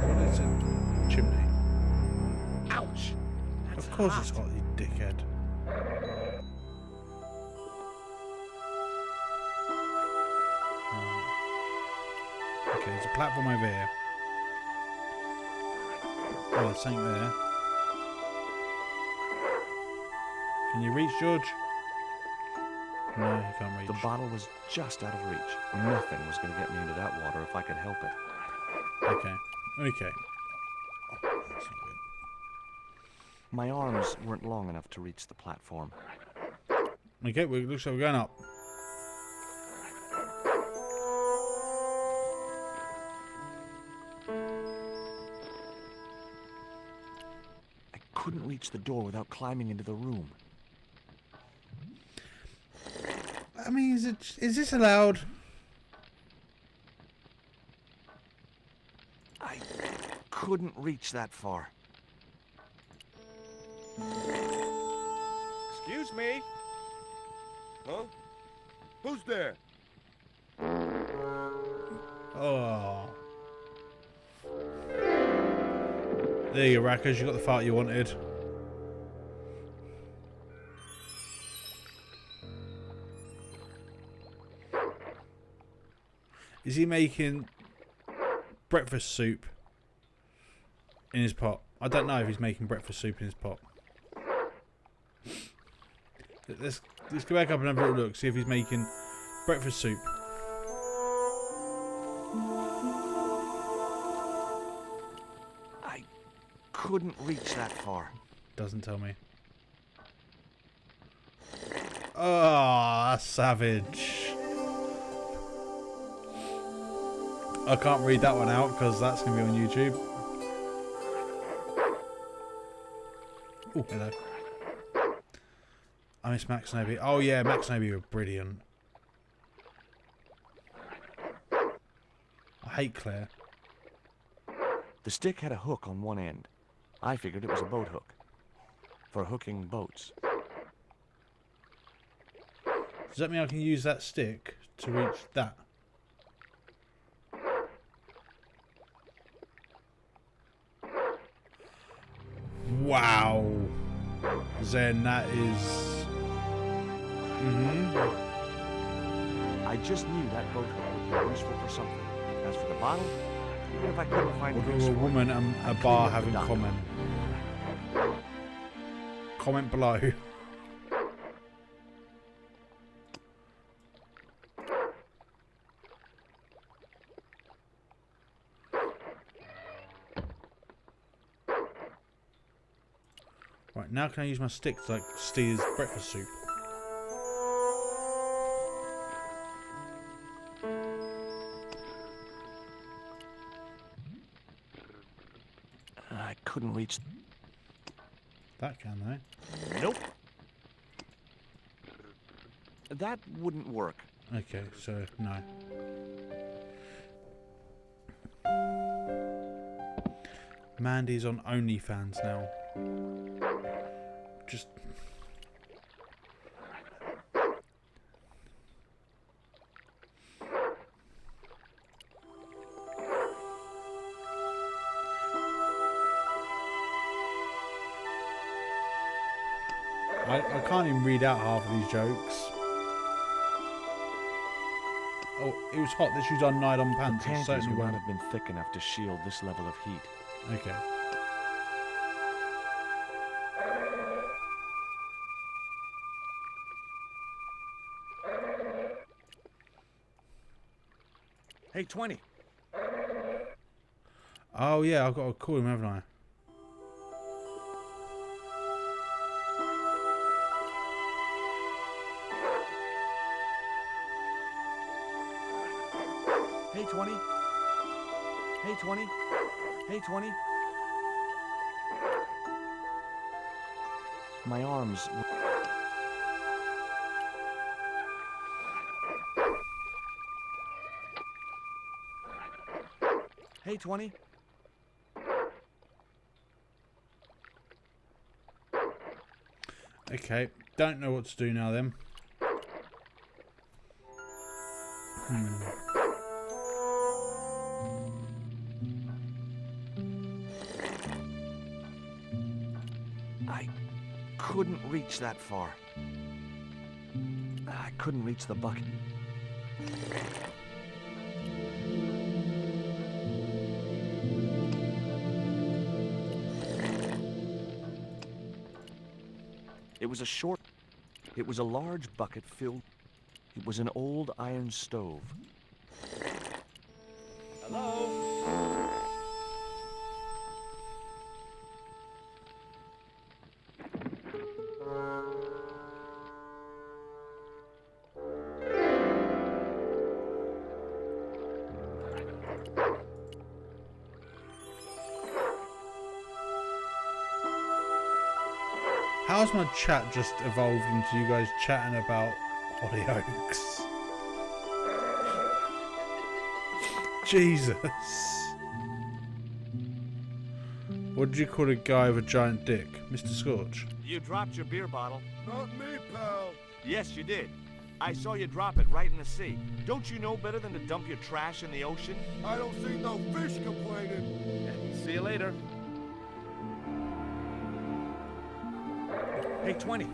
What is it? Chimney. Ouch! That's Of course hot. it's hot, you dickhead. Okay, there's a platform over here. Oh, there's something there. Can you reach, George? No, you can't reach. The bottle was just out of reach. Nothing was gonna get me into that water if I could help it. Okay. Okay. Oh, that's not good. My arms weren't long enough to reach the platform. Okay, well, it looks like we're going up. I couldn't reach the door without climbing into the room. I mean, is this allowed? I couldn't reach that far. Excuse me? Huh? Who's there? Oh. There you go, Rackers. You got the fart you wanted. Is he making breakfast soup in his pot? I don't know if he's making breakfast soup in his pot. Let's go back up and have a little look, see if he's making breakfast soup. I couldn't reach that far. Doesn't tell me. Oh, savage. I can't read that one out because that's going to be on YouTube. Oh, hello. I miss Max and Obi. Oh yeah, Max and Obi were brilliant. I hate Claire. The stick had a hook on one end. I figured it was a boat hook. For hooking boats. Does that mean I can use that stick to reach that? Wow. Zen, that is... I just knew that boat hook would be useful for something. As for the bottle, even if I couldn't find What a do use a for it, woman and I a cleaned bar up have the in dock. common? Comment below. now can I use my stick to like steal his breakfast soup? I couldn't reach... That can though. Nope. That wouldn't work. Okay, so no. Mandy's on OnlyFans now. Just... I can't even read out half of these jokes. Oh, it was hot. This was on nylon The pants. It panties certainly would not won't. have been thick enough to shield this level of heat. Okay. Hey, 20. Oh yeah, I've got to call him, haven't I? Hey, 20. Hey, 20. Hey, 20. My arms... Hey, 20. Okay, don't know what to do now then. I couldn't reach that far. I couldn't reach the bucket. It was a short... It was a large bucket filled... It was an old iron stove. Hello? How's my chat just evolved into you guys chatting about Hollyoaks? Jesus. What did you call a guy with a giant dick? Mr. Scorch? You dropped your beer bottle. Not me, pal. Yes, you did. I saw you drop it right in the sea. Don't you know better than to dump your trash in the ocean? I don't see no fish complaining. See you later. Hey, 20.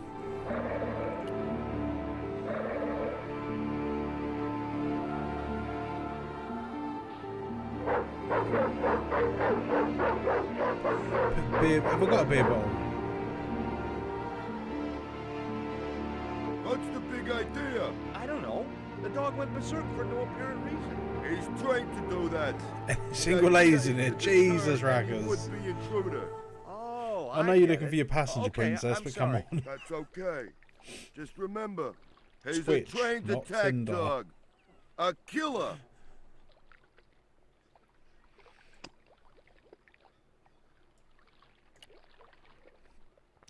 Beer, have I got a beer bottle? What's the big idea? I don't know. The dog went berserk for no apparent reason. He's trained to do that. Single ladies in it. Jesus, He Rackers. would be intruder. Oh, I know you're get looking it. for your passenger Okay, princess, I'm but sorry. come on. That's okay. Just remember, he's Twitch, a trained not attack Cinder. dog. A killer.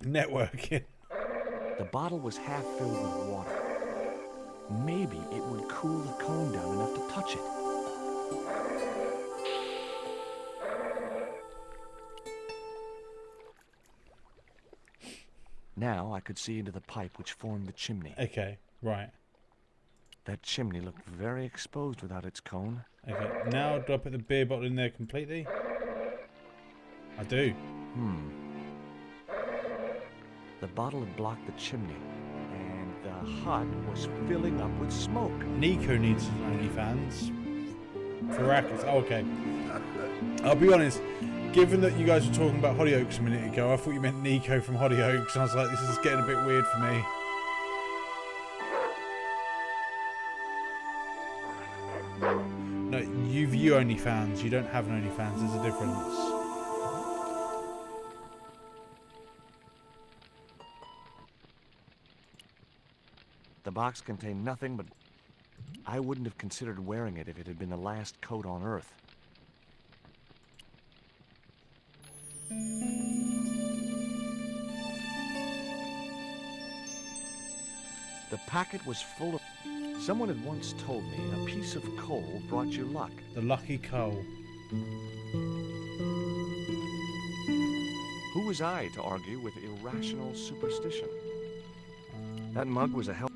Networking. The bottle was half filled with water. Maybe it would cool the cone down enough to touch it. Now I could see into the pipe which formed the chimney. Okay, right. That chimney looked very exposed without its cone. Okay, now do I put the beer bottle in there completely? I do. The bottle had blocked the chimney, and the hut was filling up with smoke. Nico needs his OnlyFans. For Rackers. Oh, okay. I'll be honest, given that you guys were talking about Hollyoaks a minute ago, I thought you meant Nico from Hollyoaks, and I was like, this is getting a bit weird for me. No, you view OnlyFans, you don't have an OnlyFans, there's a difference. The box contained nothing but... I wouldn't have considered wearing it if it had been the last coat on Earth. The packet was full of... Someone had once told me a piece of coal brought you luck. The lucky coal. Who was I to argue with irrational superstition? That mug was a hell...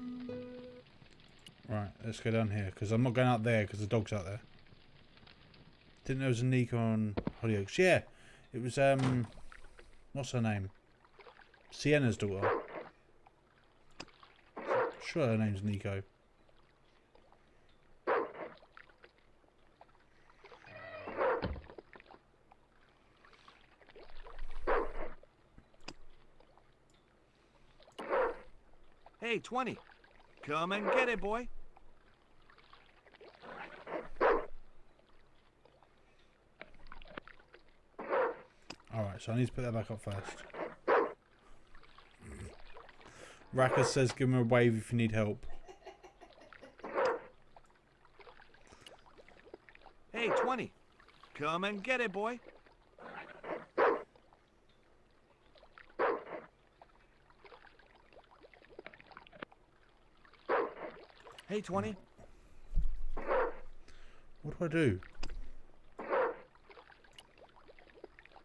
Right, let's go down here, because I'm not going out there because the dog's out there. Didn't know there was a Nico on Hollyoaks. Yeah, it was, what's her name? Sienna's daughter. Sure her name's Nico. Hey, 20. Come and get it, boy. Alright, so I need to put that back up first. Raka says give him a wave if you need help. Hey, 20. Come and get it, boy. Hey, 20. What do I do?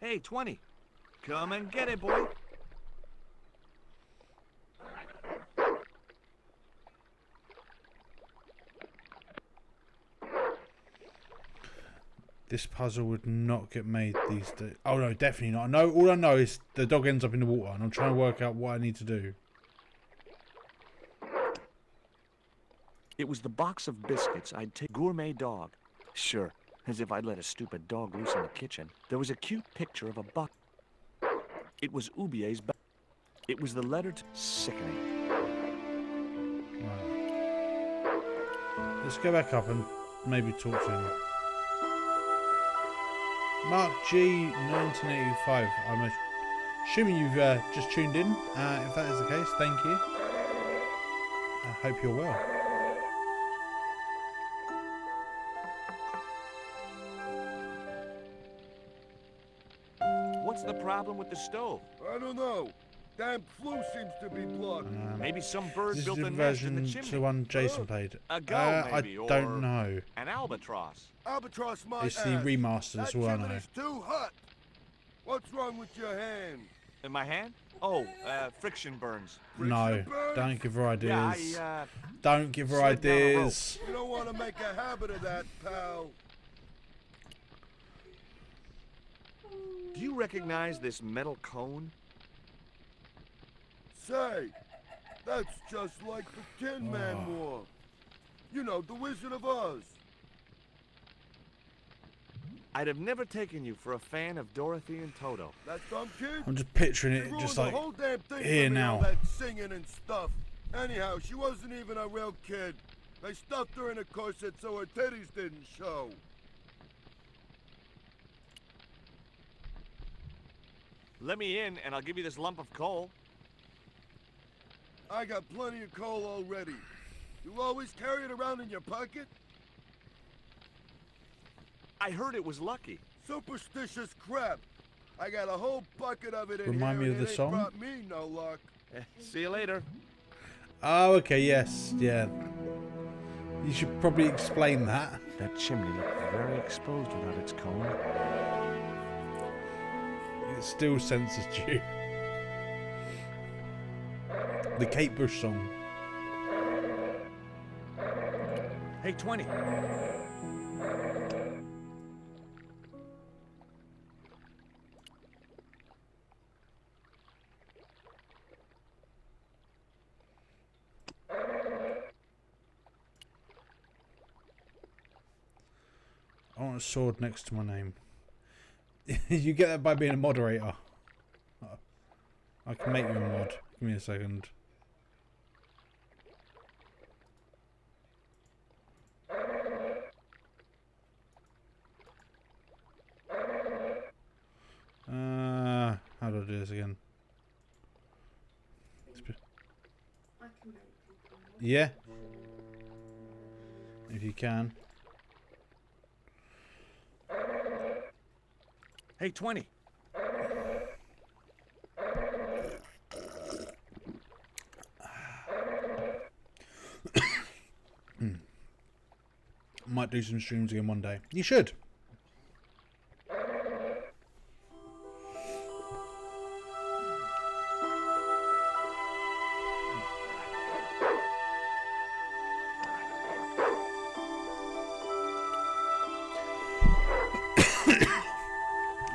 Hey, 20. Come and get it, boy. This puzzle would not get made these days. Oh no, definitely not. No, all I know is the dog ends up in the water, and I'm trying to work out what I need to do. It was the box of biscuits I'd take. Gourmet dog. Sure, as if I'd let a stupid dog loose in the kitchen. There was a cute picture of a buck. It was Ubier's back. It was the letter to... Sickening. Right. Let's go back up and maybe talk to him. Mark G 1985. I'm assuming you've just tuned in. If that is the case, thank you. I hope you're well. What's the problem with the stove? I don't know. Damn flue seems to be blocked. Maybe some bird This built is a the nest in the version chimney. to one Jason played. A gull, maybe, I don't or know. an albatross. Albatross my It's ass. the remaster, that's That all I know. chimney's too hot. What's wrong with your hand? In my hand? Oh, friction burns. No, burns? don't give her ideas. Yeah, Don't give her slid down a rope. ideas. You don't want to make a habit of that, pal. Do you recognize this metal cone? Say, that's just like the Tin Man wore. You know, the Wizard of Oz. I'd have never taken you for a fan of Dorothy and Toto. That dumb kid? I'm just picturing She it ruined just the like whole damn thing here for me, now. all that singing and stuff. Anyhow, she wasn't even a real kid. They stuffed her in a corset so her titties didn't show. Let me in, and I'll give you this lump of coal. I got plenty of coal already. You always carry it around in your pocket? I heard it was lucky. Superstitious crap. I got a whole bucket of it in Remind here me of and the it song? ain't brought me no luck. See you later. Oh, okay, yes, yeah. You should probably explain that. That chimney looked very exposed without its cone. It still censors you. The Kate Bush song. Hey, 20. I want a sword next to my name. You get that by being a moderator. I can make you a mod. Give me a second. How do I do this again? I Yeah. If you can. Hey, 20. Might do some streams again one day. You should.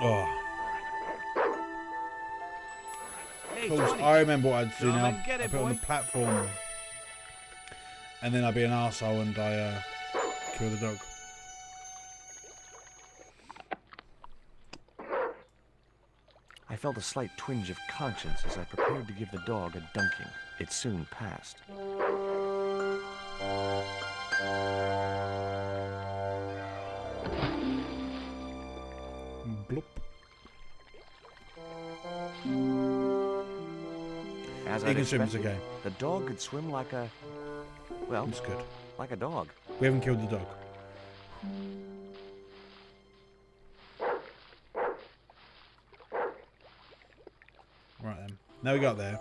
Oh. Hey, Of course, 20. I remember what I'd do Come now. and get I it, put it on the boy. platform, and then I'd be an arsehole and I kill the dog. I felt a slight twinge of conscience as I prepared to give the dog a dunking. It soon passed. Bloop. As You I can swim, it's expected, okay. the dog could swim like a... well, It's good. like a dog. We haven't killed the dog. Right then. Now we got there.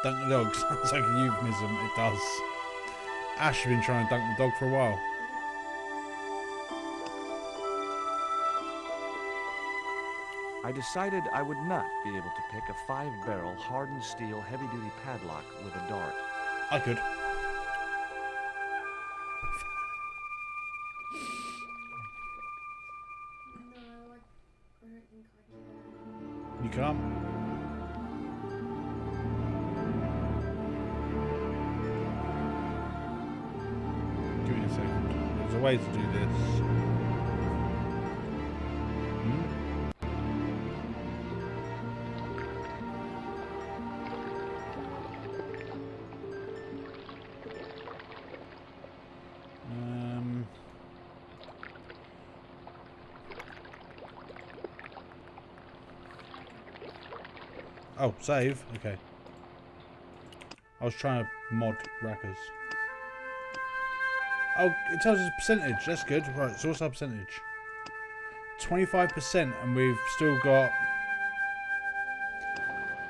Dunk the dog. Sounds like a euphemism. It does. Ash has been trying to dunk the dog for a while. I decided I would not be able to pick a 5-barrel hardened steel heavy-duty padlock with a dart. I could. You can't. Give me a second. There's a way to do this. Oh, save? Okay. I was trying to mod Rackers. Oh, it tells us percentage. That's good. Right, so what's our percentage? 25%, and we've still got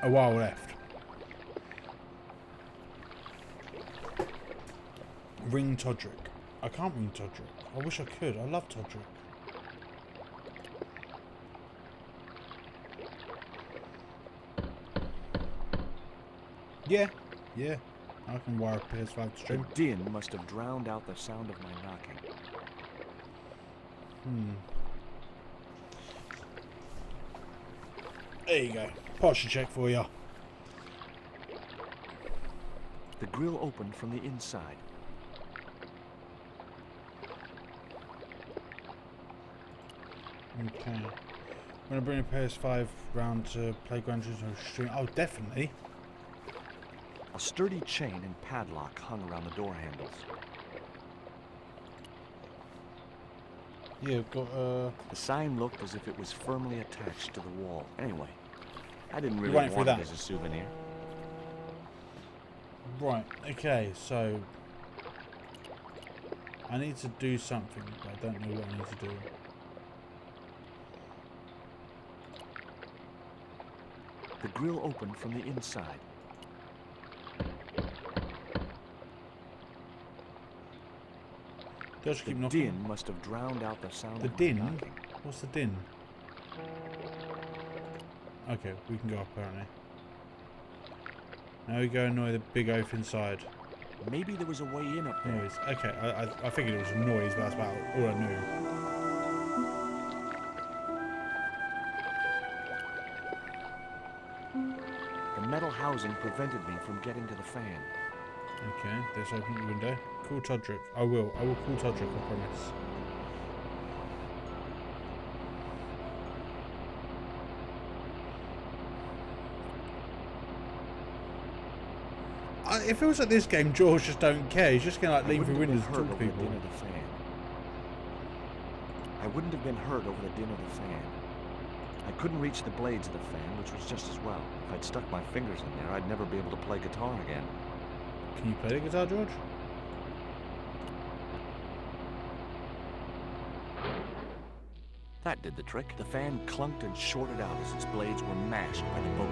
a while left. Ring Todrick. I can't ring Todrick. I wish I could. I love Todrick. Yeah, yeah. I can wire a PS5 to The stream. din must have drowned out the sound of my knocking. There you go. Posture check for you. The grill opened from the inside. Okay. I'm gonna bring a PS5 round to play Gran Turismo stream. Oh, definitely. A sturdy chain and padlock hung around the door handles. Yeah, I've got The sign looked as if it was firmly attached to the wall. Anyway, I didn't You really want it for want it that? as a souvenir. right. Okay, so I need to do something, but I don't know what I need to do. The grill opened from the inside. Do I just The keep knocking? din must have drowned out the sound The of my din? knocking. What's the din? Okay, we can go up apparently. Now we go annoy the big oaf inside. Maybe there was a way in up there. Noise. Okay, I figured it was a noise, but that's about all I knew. The metal housing prevented me from getting to the fan. Okay, let's open the window. Call Todrick. I will call Todrick, I promise. It feels like this game, George just don't care. He's just gonna like lean through windows and talk to people. Din of the fan. I wouldn't have been hurt over the din of the fan. I couldn't reach the blades of the fan, which was just as well. If I'd stuck my fingers in there, I'd never be able to play guitar again. Can you play the guitar, George? That did the trick. The fan clunked and shorted out as its blades were mashed by the boat.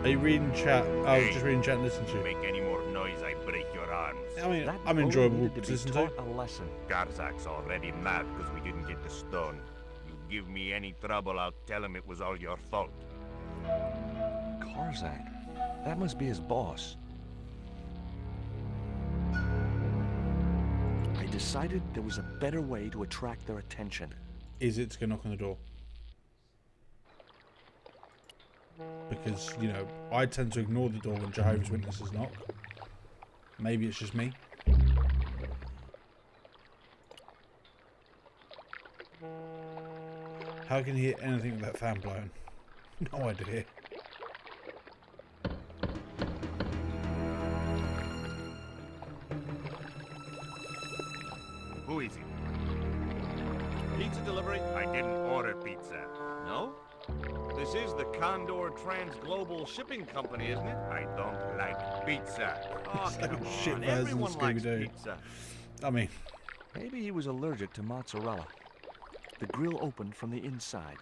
Are you reading chat? Oh, Hey, just reading chat and listening to you. Make any more noise, I break your arms. I mean, That I'm boat enjoyable needed to listen to. be taught a lesson. Garzak's already mad because we didn't get the stone. You give me any trouble, I'll tell him it was all your fault. Karzak. That must be his boss. I decided there was a better way to attract their attention. Is it to go knock on the door? Because, you know, I tend to ignore the door when Jehovah's Witnesses knock. Maybe it's just me. How can you hear anything with that fan blowing? No idea. Who is it? Pizza delivery? I didn't order pizza. No? This is the Condor Trans-Global Shipping Company, isn't it? I don't like pizza. Oh, It's like come a shit on. version of Everyone likes Scooby-Doo. pizza. I mean, Maybe he was allergic to mozzarella. The grill opened from the inside.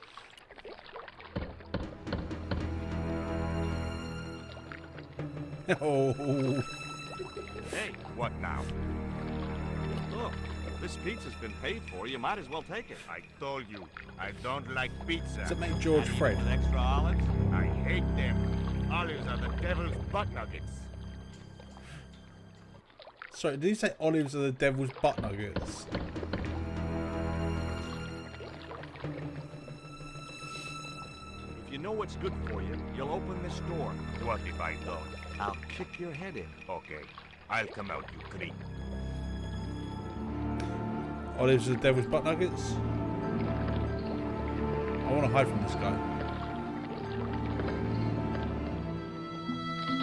oh, Hey, What now? look. This pizza's been paid for. You might as well take it. I told you, I don't like pizza. does it make George Fred? With extra olives? I hate them. Olives are the devil's butt nuggets. Sorry, did you say olives are the devil's butt nuggets? If you know what's good for you, you'll open this door. What if I don't? I'll kick your head in. Okay, I'll come out, you creep. Olives are the devil's butt nuggets? I want to hide from this guy.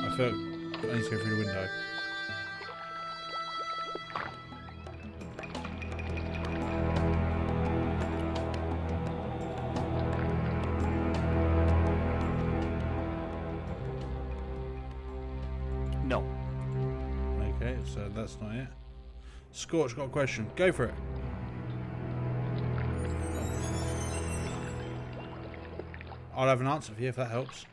I feel I need to go through the window. No. Okay, so that's not it. Scorch got a question. Go for it. I'll have an answer for you if that helps.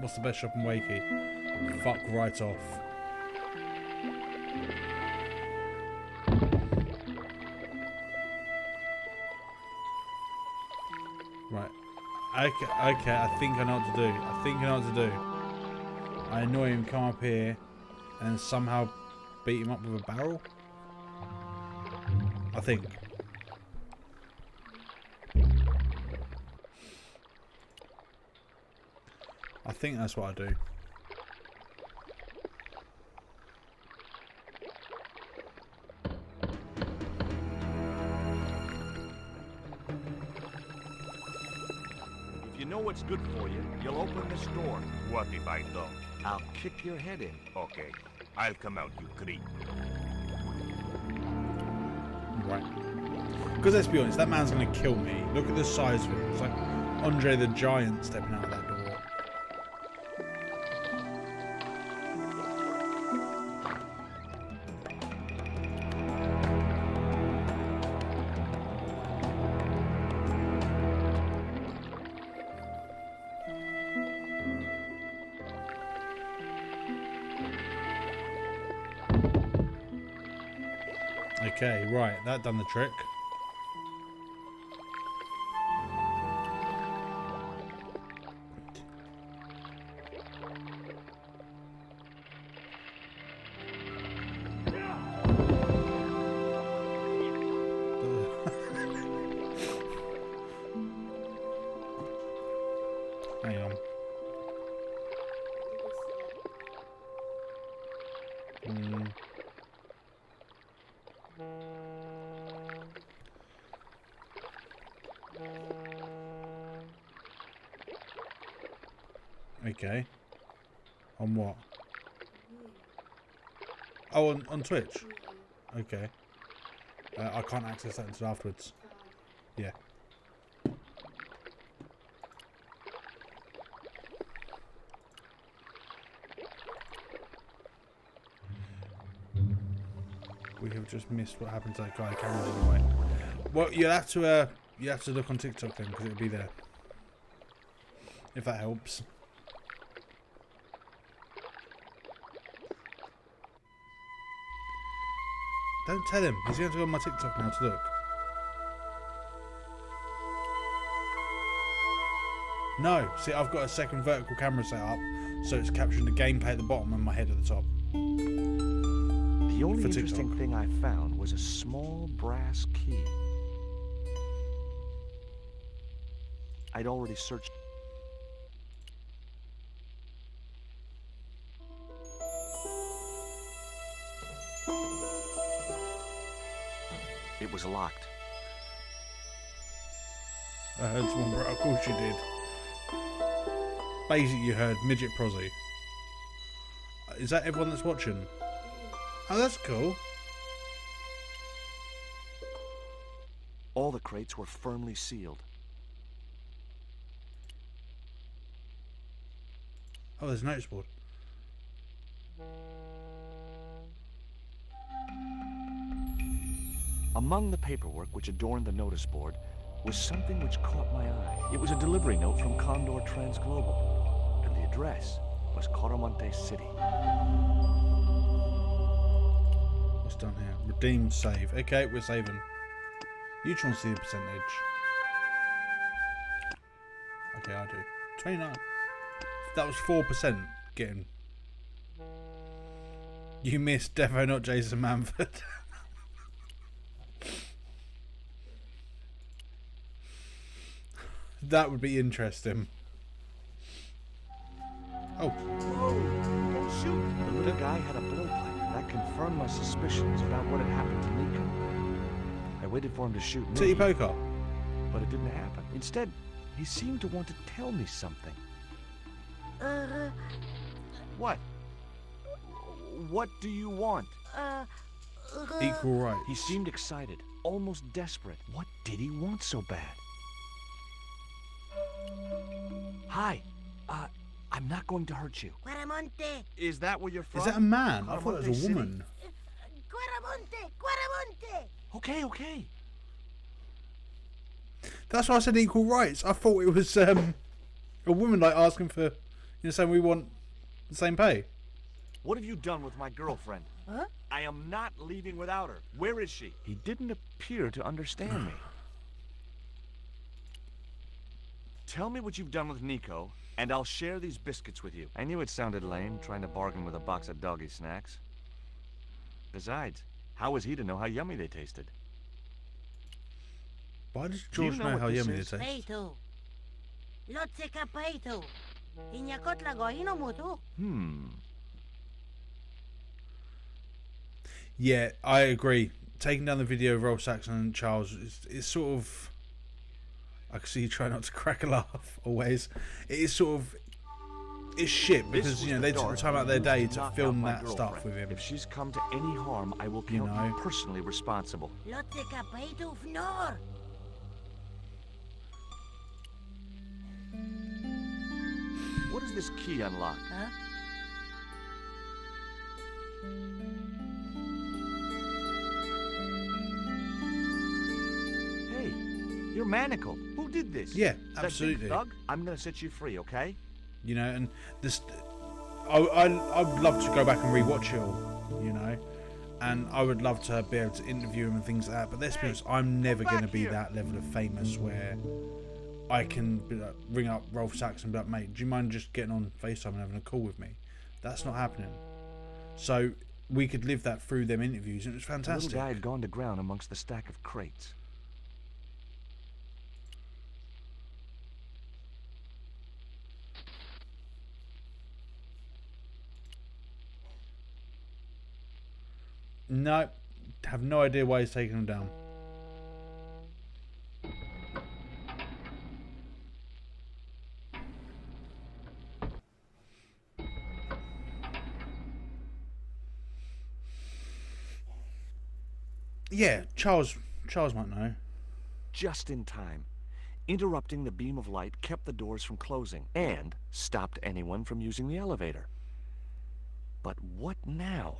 What's the best shop in Wakey? Fuck right off. Right. Okay, I think I know what to do. I annoy him, come up here, and somehow beat him up with a barrel? I think. I think that's what I do. If you know what's good for you, you'll open this door. What if I don't? I'll kick your head in. Okay, I'll come out, you creep. Right. Because let's be honest, that man's going to kill me. Look at the size of him. It's like Andre the Giant stepping out of that door. Okay, right, that done the trick. Hang on. Okay. On what? Oh, on Twitch? Okay. I can't access that until afterwards. Yeah. We have just missed what happened to that guy. Cameras anyway. Well, you have to look on TikTok then, because it'll be there. If that helps. Don't tell him. He's going to go on my TikTok now to look. No. See, I've got a second vertical camera set up, so it's capturing the gameplay at the bottom and my head at the top. The only interesting thing I found was a small brass key. I'd already searched. It was locked. I heard someone, bro. Of course you did. Basically, you heard Midget Prozzy. Is that everyone that's watching? Oh, that's cool. All the crates were firmly sealed. Oh, there's a notice board. Among the paperwork which adorned the notice board was something which caught my eye. It was a delivery note from Condor Transglobal, and the address was Coromante City. What's done here? Redeem, save. Okay, we're saving. You try and see the percentage. Okay, I do. 29. That was 4% getting. You missed Defo, not Jason Manford. That would be interesting. Oh. Whoa, don't shoot. The little guy had a blowpipe. That confirmed my suspicions about what had happened to Nico. I waited for him to shoot me. Titty poker. But it didn't happen. Instead, he seemed to want to tell me something. What? What do you want? Equal rights. He seemed excited, almost desperate. What did he want so bad? Hi. I'm not going to hurt you. Quaramonte. Is that where you're from? Is that a man? I thought it was a woman. Quaramonte. Quaramonte. Okay. That's why I said equal rights. I thought it was a woman like asking for, saying we want the same pay. What have you done with my girlfriend? Huh? I am not leaving without her. Where is she? He didn't appear to understand me. Tell me what you've done with Nico, and I'll share these biscuits with you. I knew it sounded lame, trying to bargain with a box of doggy snacks. Besides, how was he to know how yummy they tasted? Why does George know how yummy they taste? Peito. Lotse kapeito. Inyakot lagoino mutu. Yeah, I agree. Taking down the video of Rolf Saxon and Charles is sort of. I can see you try not to crack a laugh always. It is sort of. It's shit because they took the time out of their day to film that stuff with him. If she's come to any harm, I will count you personally responsible. Lotse kapeito fnor. What does this key unlock? Huh? Hey, you're manacled. Who did this? Yeah, Is that absolutely. Big Thug? I'm gonna set you free, okay? And this, I would love to go back and rewatch it all, and I would love to be able to interview him and things like that. But let's be honest, I'm never going to be that level of famous where I can ring up Rolf Saxon and be like, mate, do you mind just getting on FaceTime and having a call with me? That's not happening. So we could live that through them interviews, and it was fantastic. The little guy had gone to ground amongst the stack of crates. No, have no idea why he's taking them down. Yeah, Charles might know. Just in time. Interrupting the beam of light kept the doors from closing and stopped anyone from using the elevator. But what now?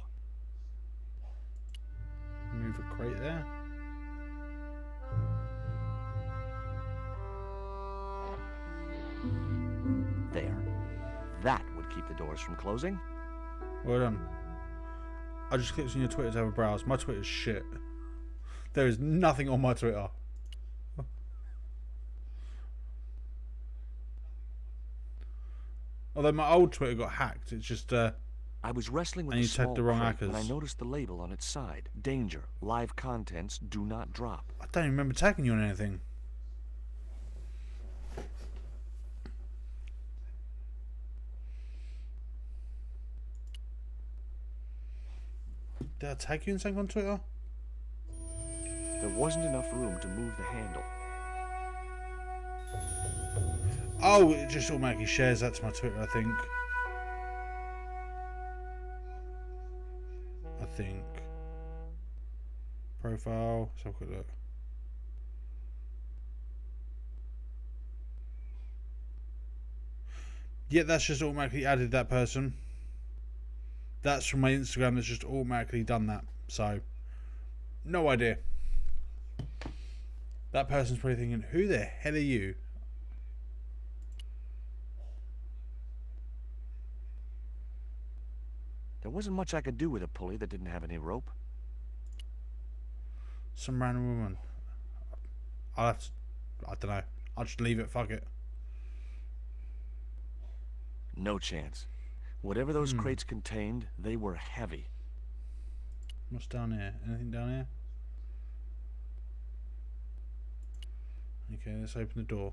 Move a crate there. There. That would keep the doors from closing. Well done. I just clicked on your Twitter to have a browse. My Twitter's shit. There is nothing on my Twitter. Although my old Twitter got hacked. It's just I was wrestling with and a you small tagged the wrong crate when I hackers. noticed the label on its side. Danger. Live contents do not drop. I don't even remember tagging you on anything. Did I tag you in something on Twitter? There wasn't enough room to move the handle. Oh, it just automatically shares that to my Twitter, I think. Profile. Let's have a quick look. Yeah, that's just automatically added that person. That's from my Instagram that's just automatically done that. So, no idea. That person's probably thinking, who the hell are you? There wasn't much I could do with a pulley that didn't have any rope. Some random woman. I'll have to... I don't know. I'll just leave it. Fuck it. No chance. Whatever those crates contained, they were heavy. What's down here? Anything down here? Okay, let's open the door.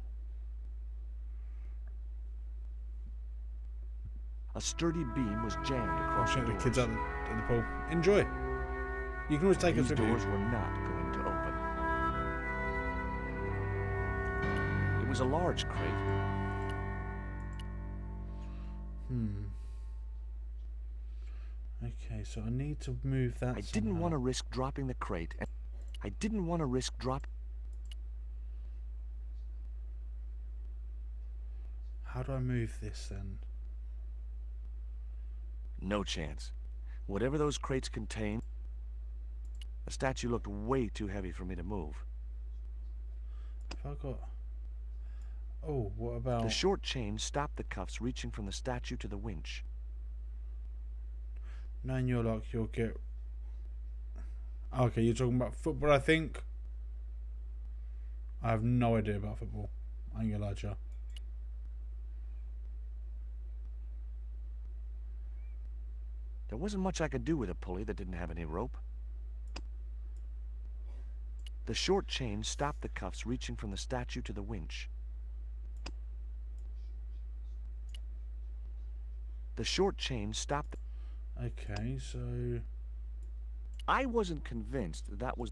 A sturdy beam was jammed across I'll the check the doors. kids out at the pool. Enjoy. You can always take us These with you. doors were not going to open. It was a large crate. Okay, so I need to move that. I didn't want to risk dropping the crate, and I didn't want to risk drop. How do I move this then? No chance. Whatever those crates contained, the statue looked way too heavy for me to move. Have I got... Oh, what about... The short chain stopped the cuffs reaching from the statue to the winch. Knowing your luck, you'll get... Okay, you're talking about football, I think. I have no idea about football. I ain't gonna lie to you. There wasn't much I could do with a pulley that didn't have any rope. The short chain stopped the cuffs reaching from the statue to the winch. The short chain stopped... Okay, so... I wasn't convinced that was...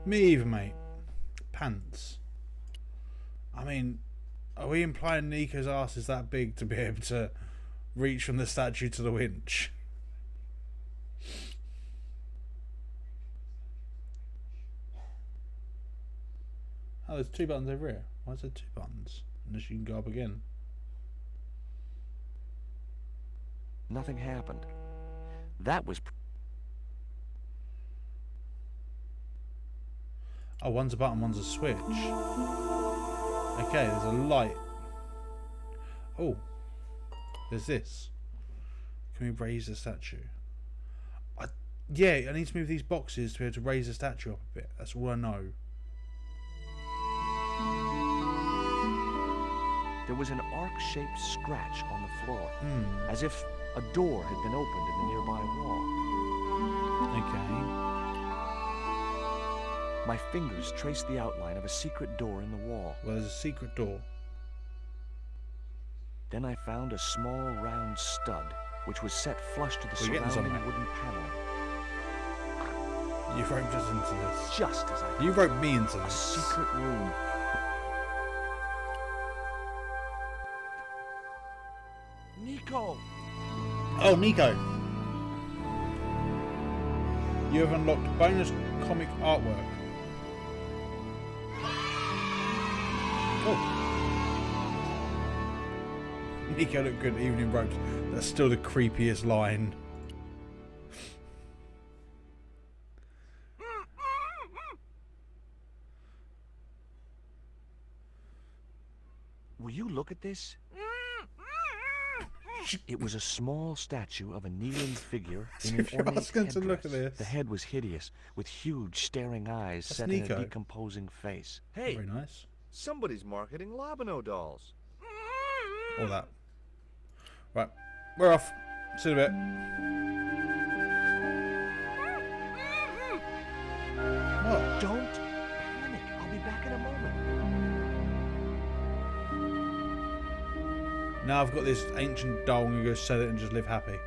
Me either, mate. Pants. I mean, are we implying Nico's ass is that big to be able to reach from the statue to the winch? Oh, there's 2 buttons over here. Why is there 2 buttons? Unless you can go up again. Nothing happened. That was... Oh, one's a button, one's a switch. Okay, there's a light. Oh, there's this. Can we raise the statue? Yeah, I need to move these boxes to be able to raise the statue up a bit. That's all I know. There was an arc-shaped scratch on the floor, as if a door had been opened in the nearby wall. Okay. My fingers traced the outline of a secret door in the wall. Well, there's a secret door. Then I found a small round stud, which was set flush to the We're getting surrounding somewhere. wooden paneling. You roped us into this. Just as I... You roped me into A this. secret room. Nico! Oh, Nico. You have unlocked bonus comic artwork. Oh. Nico looked good even in robes. That's still the creepiest line. Will you look at this? It was a small statue of a kneeling figure in an ornate to look at headdress. this. The head was hideous, with huge staring eyes That's set Nico. in a decomposing face. Hey, Very nice. Somebody's marketing Lobino dolls. All that. Right, we're off. See you in a bit. What? Don't panic. I'll be back in a moment. Now I've got this ancient doll, I'm going to go sell it and just live happy.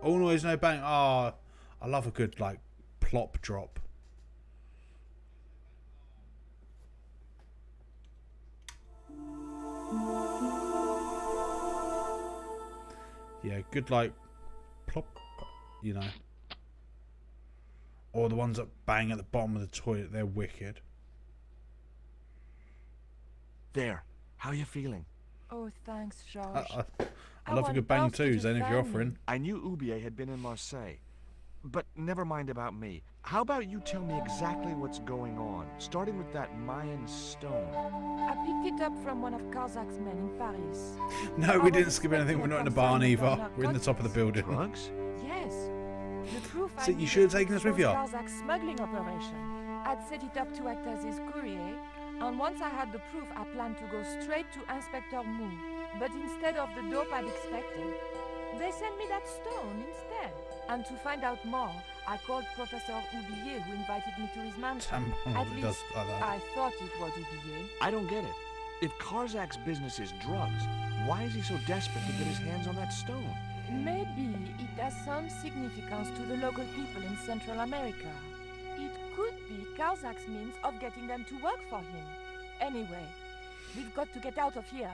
All noise, no bang. Ah, I love a good, like, plop drop. Yeah, good, like, plop, you know. Or the ones that bang at the bottom of the toilet, they're wicked. There. How you feeling? Oh, thanks, George. I love a good bang too, Zen, if you're offering. I knew Ubier had been in Marseille. But never mind about me. How about you tell me exactly what's going on, starting with that Mayan stone? I picked it up from one of Karzak's men in Paris. No, we didn't skip anything. We're not in the barn either. We're in the top of the building. Drugs? Yes. The proof So you should have taken us with you. Karzak's smuggling operation. I'd set it up to act as his courier, and once I had the proof, I planned to go straight to Inspector Mou. But instead of the dope I'd expected, they sent me that stone instead. And to find out more, I called Professor Ubier, who invited me to his mansion. At least, I thought it was Ubier. I don't get it. If Karzak's business is drugs, why is he so desperate to get his hands on that stone? Maybe it has some significance to the local people in Central America. It could be Karzak's means of getting them to work for him. Anyway, we've got to get out of here.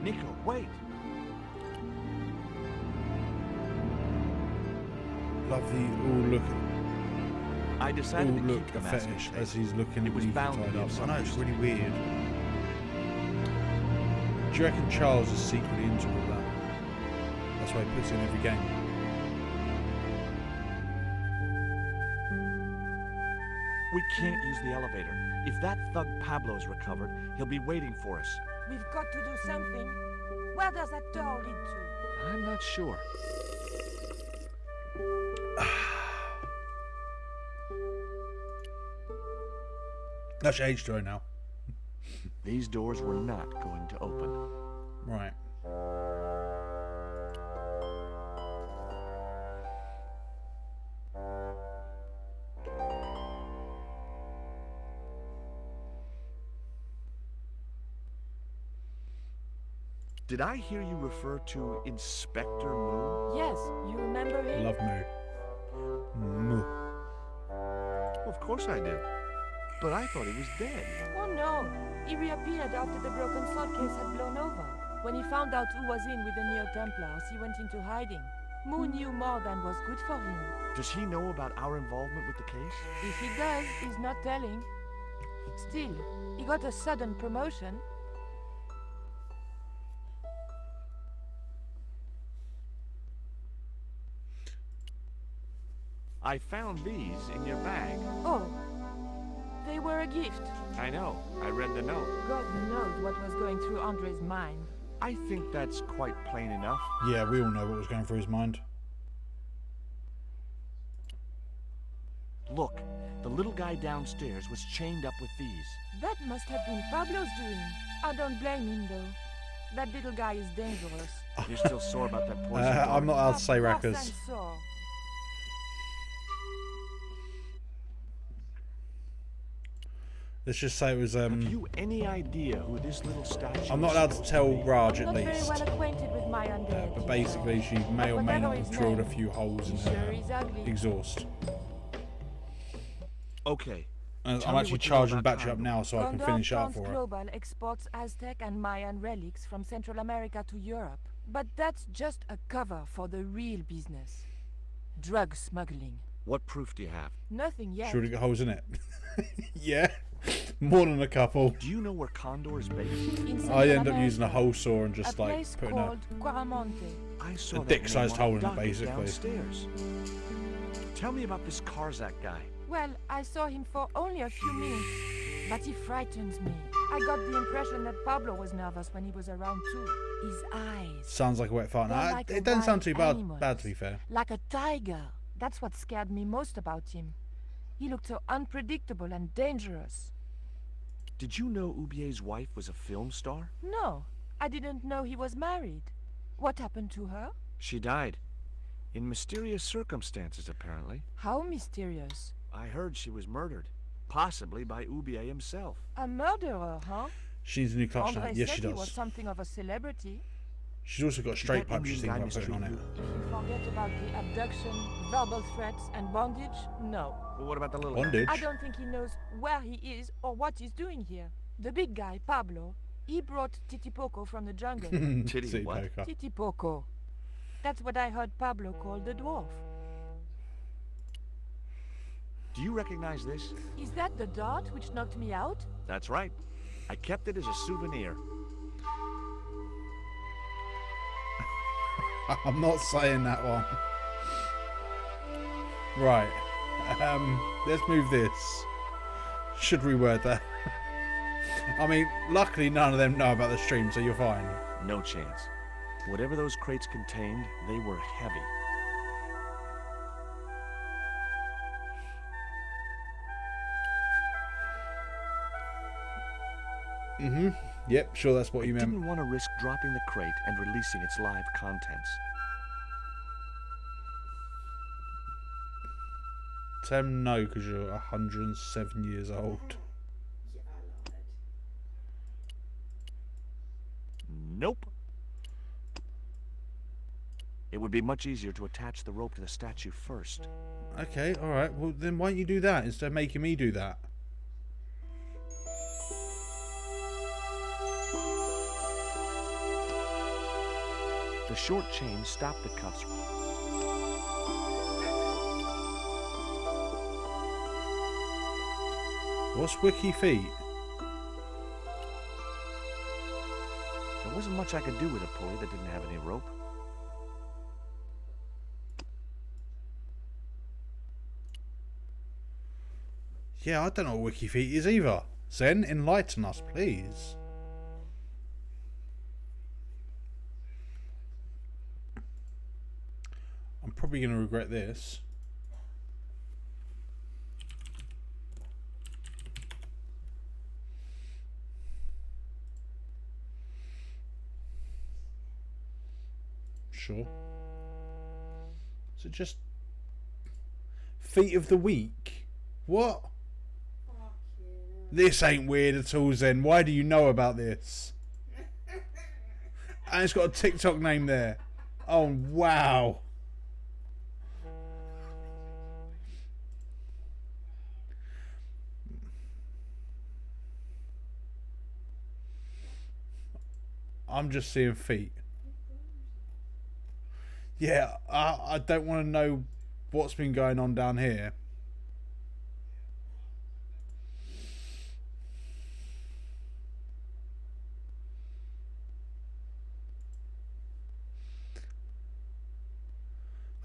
Nico, wait! Love the all look. I decided all to look keep the a masking fetish tape. as he's looking It at was Nico bound to tied be up. of I some know, it's use. really weird. Do you reckon Charles is secretly into all that? That's why he puts in every game. We can't use the elevator. If that thug Pablo's recovered, he'll be waiting for us. We've got to do something. Where does that door lead to? I'm not sure. That's your H2O now. These doors were not going to open. Right. Did I hear you refer to Inspector Moo? Yes, you remember him? Love Moo. Moo. Well, of course I do. But I thought he was dead. Oh no, he reappeared after the broken sword case had blown over. When he found out who was in with the Neo-Templars, he went into hiding. Moo knew more than was good for him. Does he know about our involvement with the case? If he does, he's not telling. Still, he got a sudden promotion. I found these in your bag. Oh, they were a gift. I know. I read the note. God knows what was going through Andre's mind. I think that's quite plain enough. Yeah, we all know what was going through his mind. Look, the little guy downstairs was chained up with these. That must have been Pablo's doing. I don't blame him, though. That little guy is dangerous. You're still sore about that poison dart? I'm not allowed to say Of course Rackers. I'm sore. Let's just say it was. Have you any idea who this little statue I'm not allowed to tell Raj at I'm not very least. well acquainted with my undead. But basically, she may or may Whatever not his have drilled a name, few holes in he sure her is ugly. exhaust. Okay, I'm Tell me actually what you know charging the about battery up Condor. now so I can finish it up for her. Global exports Aztec and Mayan relics from Central America to Europe. But that's just a cover for the real business. Drug smuggling. What proof do you have? Nothing yet. Sure to get holes in it. Yeah, more than a couple. Do you know where Condor is based? In I Central end up using a America, hole saw and a just place like putting called Guaramonte. I saw a that dick-sized name on hole in it, docket basically. Downstairs. Tell me about this Karzak guy. Well, I saw him for only a few minutes, but he frightens me. I got the impression that Pablo was nervous when he was around too. His eyes. Sounds like a wet fart. They're Nah, like it a doesn't sound too wild bad, animal's. to be fair. Like a tiger. That's what scared me most about him. He looked so unpredictable and dangerous. Did you know Ubier's wife was a film star? No, I didn't know he was married. What happened to her? She died. In mysterious circumstances, apparently. How mysterious. I heard she was murdered. Possibly by Ubier himself. A murderer, huh? She needs a new clutch Andre now. Yes, said she he was does. something of a celebrity. She's also got a straight pipe she's thinking about putting on it. Forget about the abduction, verbal threats, and bondage? No. Well, what about the little Bondage? I don't think he knows where he is or what he's doing here. The big guy, Pablo, he brought Titipoco from the jungle. Titty what? Titipoco. That's what I heard Pablo call the dwarf. Do you recognize this? Is that the dart which knocked me out? That's right. I kept it as a souvenir. I'm not saying that one. Right. Let's move this. Should reword that. I mean, luckily none of them know about the stream, so you're fine. No chance. Whatever those crates contained, they were heavy. Mm-hmm. Yep, sure that's what you I meant. didn't want to risk dropping the crate and releasing its live contents. Tell him no, because you're 107 years old. Nope. It would be much easier to attach the rope to the statue first. Okay, alright. Well, then why don't you do that instead of making me do that? The short chain stopped the cuffs. What's Wiki Feet? There wasn't much I could do with a pulley that didn't have any rope. Yeah, I don't know what Wiki Feet is either. Zen, enlighten us, please. I'm probably going to regret this. Sure. So just feet of the week. What? This ain't weird at all, Zen. Why do you know about this? And it's got a TikTok name there. Oh, wow. I'm just seeing feet. Yeah, I don't want to know what's been going on down here.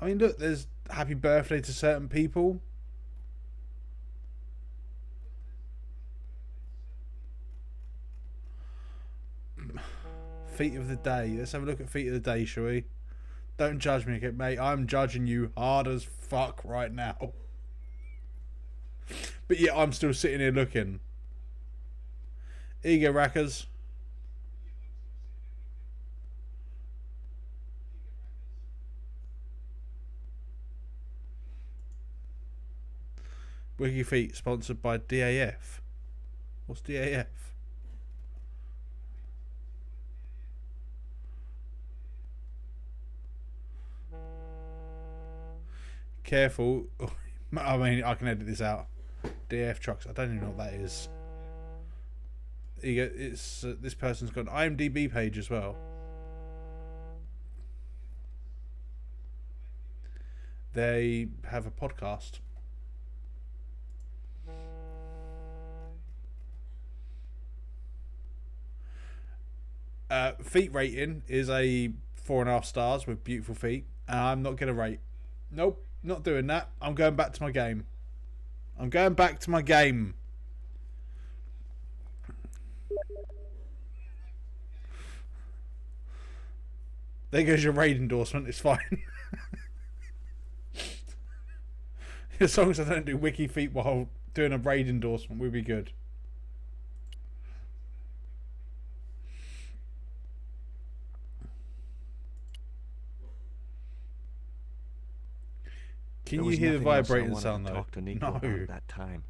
I mean, look, there's happy birthday to certain people. Feet of the day. Let's have a look at feet of the day, shall we? Don't judge me, okay, mate. I'm judging you hard as fuck right now. But yeah, I'm still sitting here looking. Ego rackers. Wiki Feet sponsored by DAF. What's DAF? Careful. I mean, I can edit this out. DF trucks. I don't even know what that is. It's this person's got an IMDb page as well. They have a podcast. Feet rating is a 4.5 stars with beautiful feet. And I'm not going to rate. Nope, not doing that. I'm going back to my game. I'm going back to my game. There goes your raid endorsement. It's fine. As long as I don't do wiki feet while doing a raid endorsement, we'll be good. Can you hear the vibrating sound though? Talk to Nico about at that time.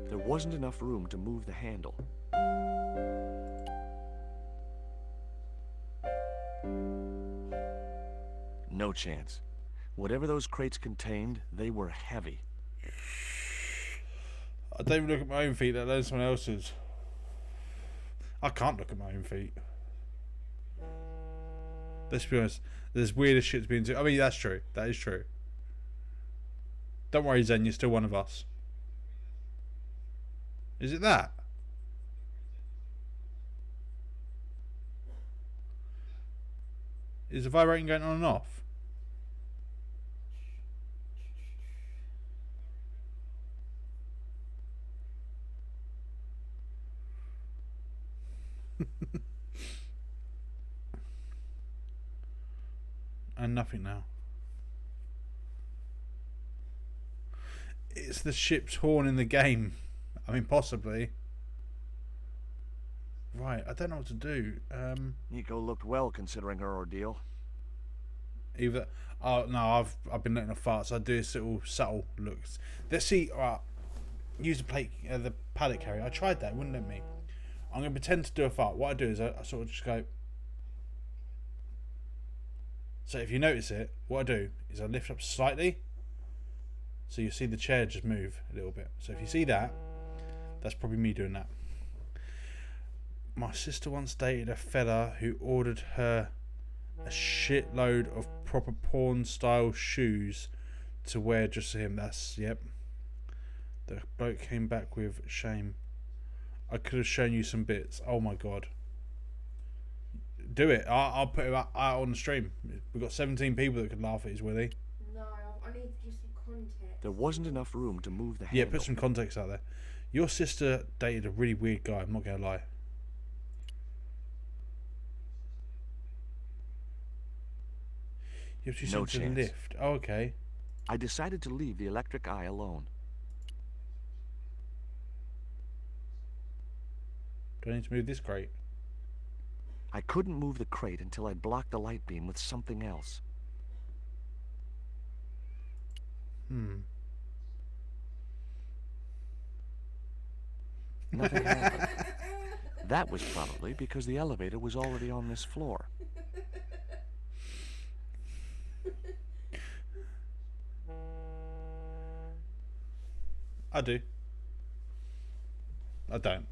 There wasn't enough room to move the handle. No chance. Whatever those crates contained, they were heavy. I don't even look at my own feet, let alone someone else's. I can't look at my own feet. Let's be honest, there's weirder shit to be into. I mean, that's true. That is true. Don't worry, Zen, you're still one of us. Is it that? Is the vibrating going on and off? And nothing now. It's the ship's horn in the game. I mean, possibly. Right, I don't know what to do. Nico looked well considering her ordeal. Either. Oh no, I've been letting off farts. I do this little subtle looks. Let's see. Use the plate, the pallet carrier. I tried that. It wouldn't let me. I'm gonna pretend to do a fart. What I do is I sort of just go. So if you notice it, what I do is I lift up slightly. So you see the chair just move a little bit. So if you see that, that's probably me doing that. My sister once dated a fella who ordered her a shitload of proper porn style shoes to wear just for him. That's, yep. The bloke came back with shame. I could have shown you some bits. Oh my god. Do it. I'll put it out on the stream. We've got 17 people that could laugh at his willy. No, I need to give some context. There wasn't enough room to move the handle. Yeah, put some context out there. Your sister dated a really weird guy, I'm not going to lie. You have to No to chance. lift. Oh, okay. I decided to leave the electric eye alone. Do I need to move this crate? I couldn't move the crate until I'd blocked the light beam with something else. Nothing happened. That was probably because the elevator was already on this floor. I do. I don't.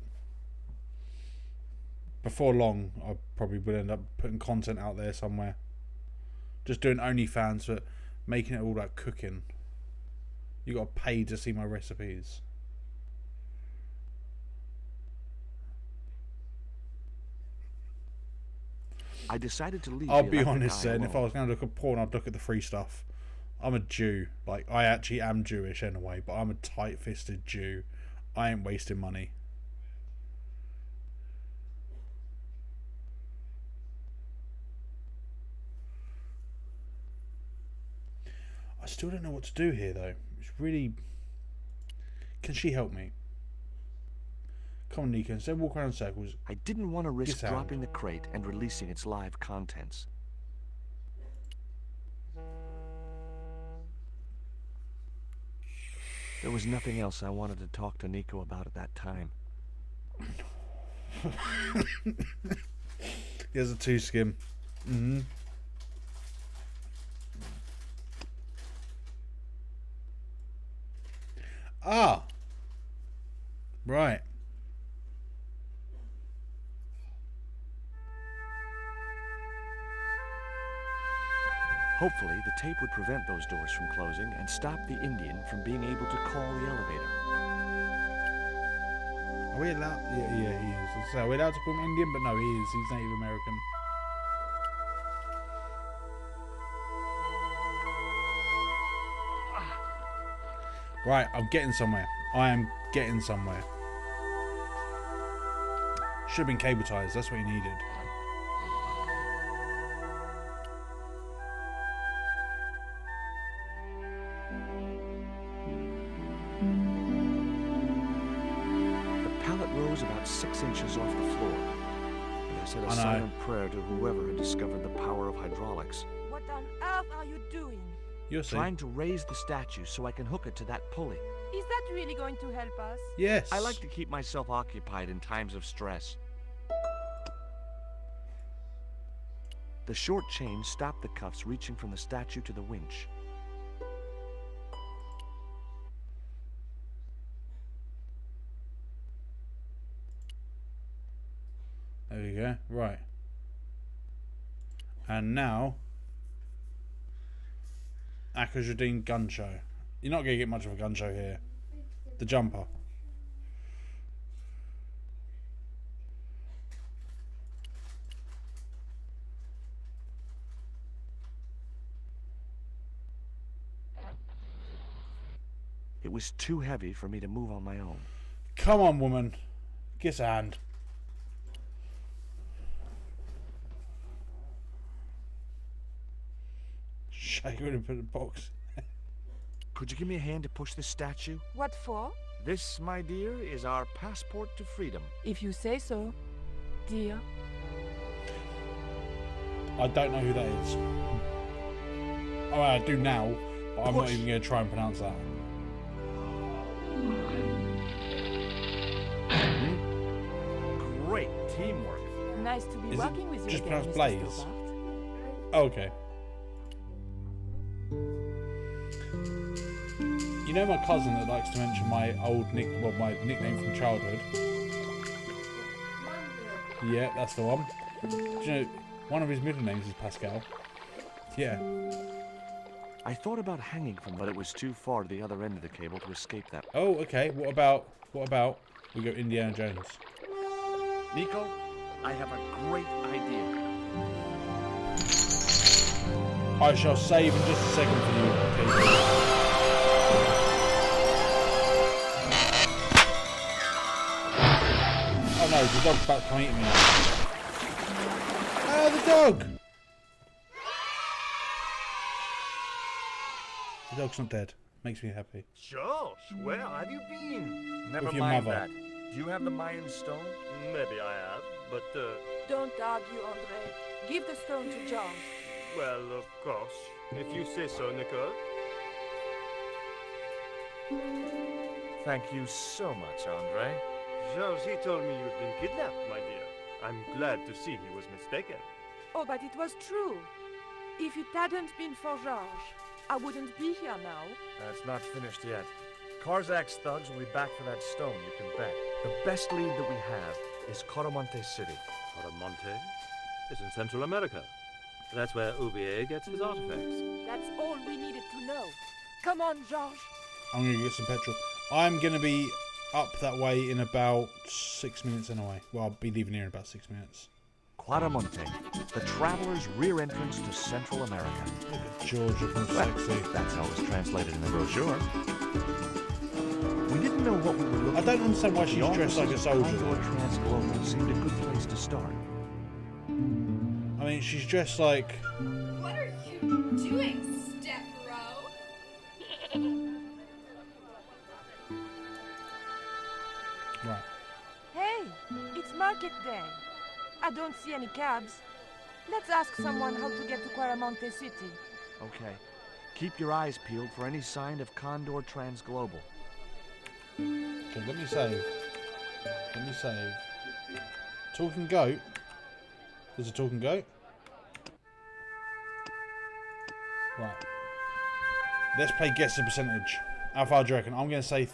Before long, I probably would end up putting content out there somewhere. Just doing OnlyFans, but making it all like cooking. You got to pay to see my recipes. I decided to leave. I'll the be electric honest, eye then. If I alone. was going to look at porn, I'd look at the free stuff. I'm a Jew. Like, I actually am Jewish anyway, but I'm a tight-fisted Jew. I ain't wasting money. I still don't know what to do here, though. It's really... Can she help me? Come on, Nico. Instead of walk around in circles... I didn't want to risk Get out. dropping the crate and releasing its live contents. There was nothing else I wanted to talk to Nico about at that time. Here's a 2 skim. Ah. Right. Hopefully, the tape would prevent those doors from closing and stop the Indian from being able to call the elevator. Are we allowed? Yeah, he is. So are we allowed to call him Indian? But no, he is. He's Native American. Right, I'm getting somewhere. I am getting somewhere. Should have been cable ties. That's what he needed. The pallet rose about 6 inches off the floor. And I said a silent prayer to whoever had discovered the power of hydraulics. What on earth are you doing? You're trying to raise the statue so I can hook it to that pulley. Is that really going to help us? Yes. I like to keep myself occupied in times of stress. The short chain stopped the cuffs reaching from the statue to the winch. There we go. Right. And now, Akajadine gun show. You're not going to get much of a gun show here. The jumper. It was too heavy for me to move on my own. Come on, woman. Give us a hand. Shake it and put it in the box. Could you give me a hand to push this statue? What for? This, my dear, is our passport to freedom. If you say so, dear. I don't know who that is. Oh, I do now, but I'm not even going to try and pronounce that. Great teamwork. Nice to be Is working with you just again, pronounced Mr. Blaze? Stobart. Oh, okay. You know my cousin that likes to mention my my nickname from childhood? Yeah, that's the one. Do you know, one of his middle names is Pascal. Yeah. I thought about hanging from, but it was too far to the other end of the cable to escape that. Oh, okay. What about we go Indiana Jones? Nico, I have a great idea. I shall save in just a second for you. Okay. Oh no, the dog's about to come eat me. Oh, the dog! The dog's not dead. Makes me happy. Josh, where have you been? Never With your mind mother. that. Do you have the Mayan stone? Maybe I have, but, Don't argue, Andre. Give the stone to George. well, of course. If you say so, Nicole. Thank you so much, Andre. George, he told me you'd been kidnapped, my dear. I'm glad to see he was mistaken. Oh, but it was true. If it hadn't been for George, I wouldn't be here now. It's not finished yet. Karzak's thugs will be back for that stone, you can bet. The best lead that we have is Coromonte City. Coromonte is in Central America. That's where Ubier gets his artifacts. That's all we needed to know. Come on, George. I'm going to get some petrol. I'm going to be up that way in about 6 minutes anyway. Well, I'll be leaving here in about 6 minutes. Quaramonte, the traveler's rear entrance to Central America. Look at George looking sexy. That's how it was translated in the brochure. We didn't know what we were looking for. I don't understand why she's dressed like a soldier. Condor Transglobal seemed a good place to start. I mean, she's dressed like... What are you doing, step bro? Right. Hey, it's market day. I don't see any cabs. Let's ask someone how to get to Quaramonte City. Okay. Keep your eyes peeled for any sign of Condor Transglobal. Okay, let me save. Let me save. Talking goat. There's a talking goat. Right. Let's play guess the percentage. How far do you reckon? I'm going to say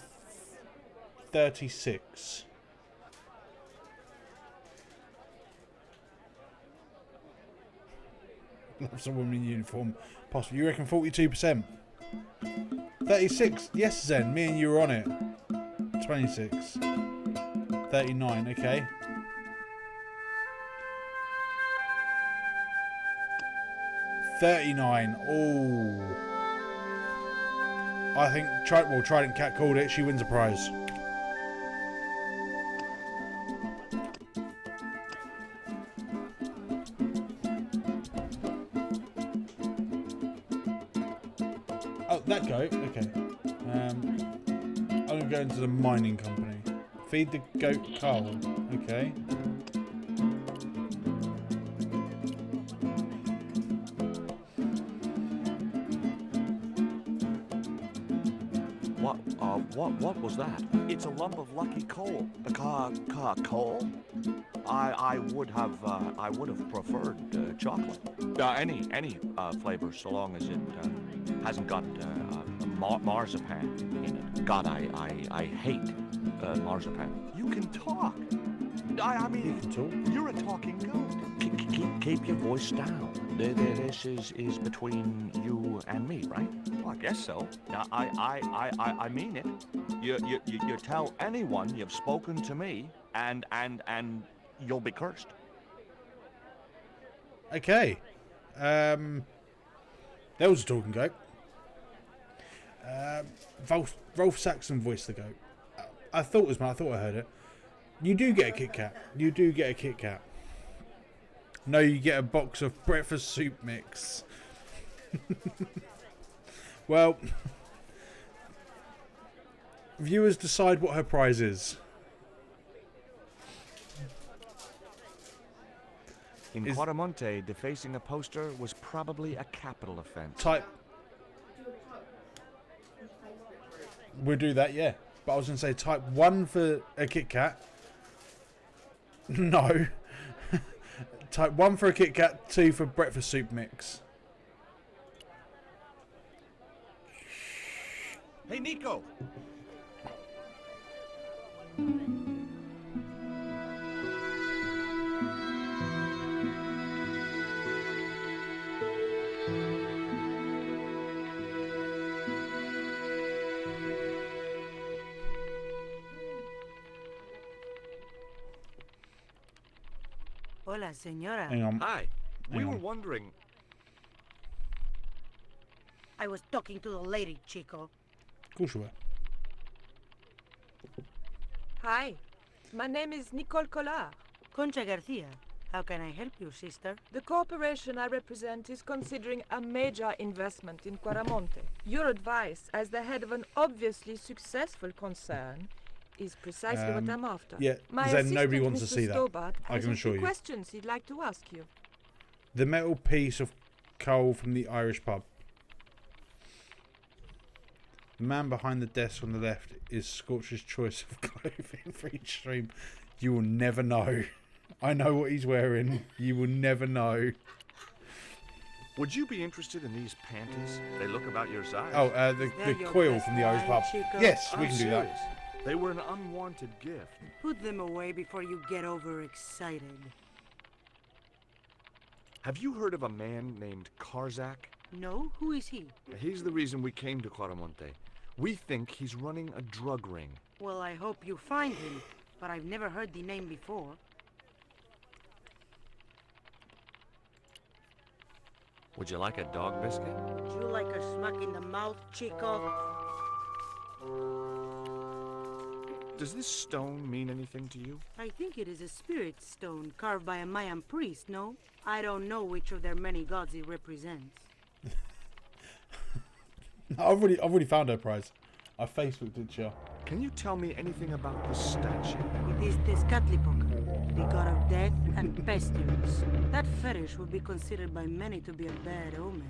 36. That's a woman in uniform. Possible. You reckon 42%? 36. Yes, Zen. Me and you were on it. 26. 39. Okay. $39. Oh. I think Trident Cat called it. She wins a prize. Oh, that goat. Okay. I'm gonna go into the mining company. Feed the goat coal. Okay. What was that? It's a lump of lucky coal. Coal? I would have preferred chocolate. Any flavor, so long as it hasn't got marzipan in it. God, I hate marzipan. You can talk. I mean, you're a talking goat. Keep your voice down. This is between you and me, right? Well, I guess so. I mean it. You tell anyone you've spoken to me, and you'll be cursed. Okay. There was a talking goat. Rolf Saxon voiced the goat. I thought it was man. I thought I heard it. You do get a Kit Kat. You do get a Kit Kat. No, you get a box of breakfast soup mix. Well, viewers decide what her prize is. In Quaramonte, defacing a poster was probably a capital offense. We'll do that, yeah. But I was going to say type 1 for a Kit Kat. No. Type 1 for a Kit Kat, 2 for breakfast soup mix. Hey, Nico! Hola, señora. Hang on. Hi. We Hang were on. wondering... I was talking to the lady, Chico. Of course you were. Hi, my name is Nicole Collard. Concha Garcia. How can I help you, sister? The corporation I represent is considering a major investment in Quaramonte. Your advice, as the head of an obviously successful concern, is precisely what I'm after. Yeah, My Zen, nobody assistant, wants to Mr. see that. Stobart, I has can a assure few you. questions he'd like to ask you. The metal piece of coal from the Irish pub. The man behind the desk on the left is Scorch's choice of clothing for each stream. You will never know. I know what he's wearing. You will never know. Would you be interested in these panties? They look about your size. Oh, the coil from the Irish pub. Yes, we I'm can do serious. that. They were an unwanted gift. Put them away before you get overexcited. Have you heard of a man named Karzak? No? Who is he? He's the reason we came to Quaramonte. We think he's running a drug ring. Well, I hope you find him, but I've never heard the name before. Would you like a dog biscuit? Would you like a smack in the mouth, Chico? Does this stone mean anything to you? I think it is a spirit stone carved by a Mayan priest, no? I don't know which of their many gods it represents. I've already found her prize. I Facebooked it, Chia. Can you tell me anything about the statue? It is Tezcatlipoca, the god of death and pestilence. That fetish would be considered by many to be a bad omen.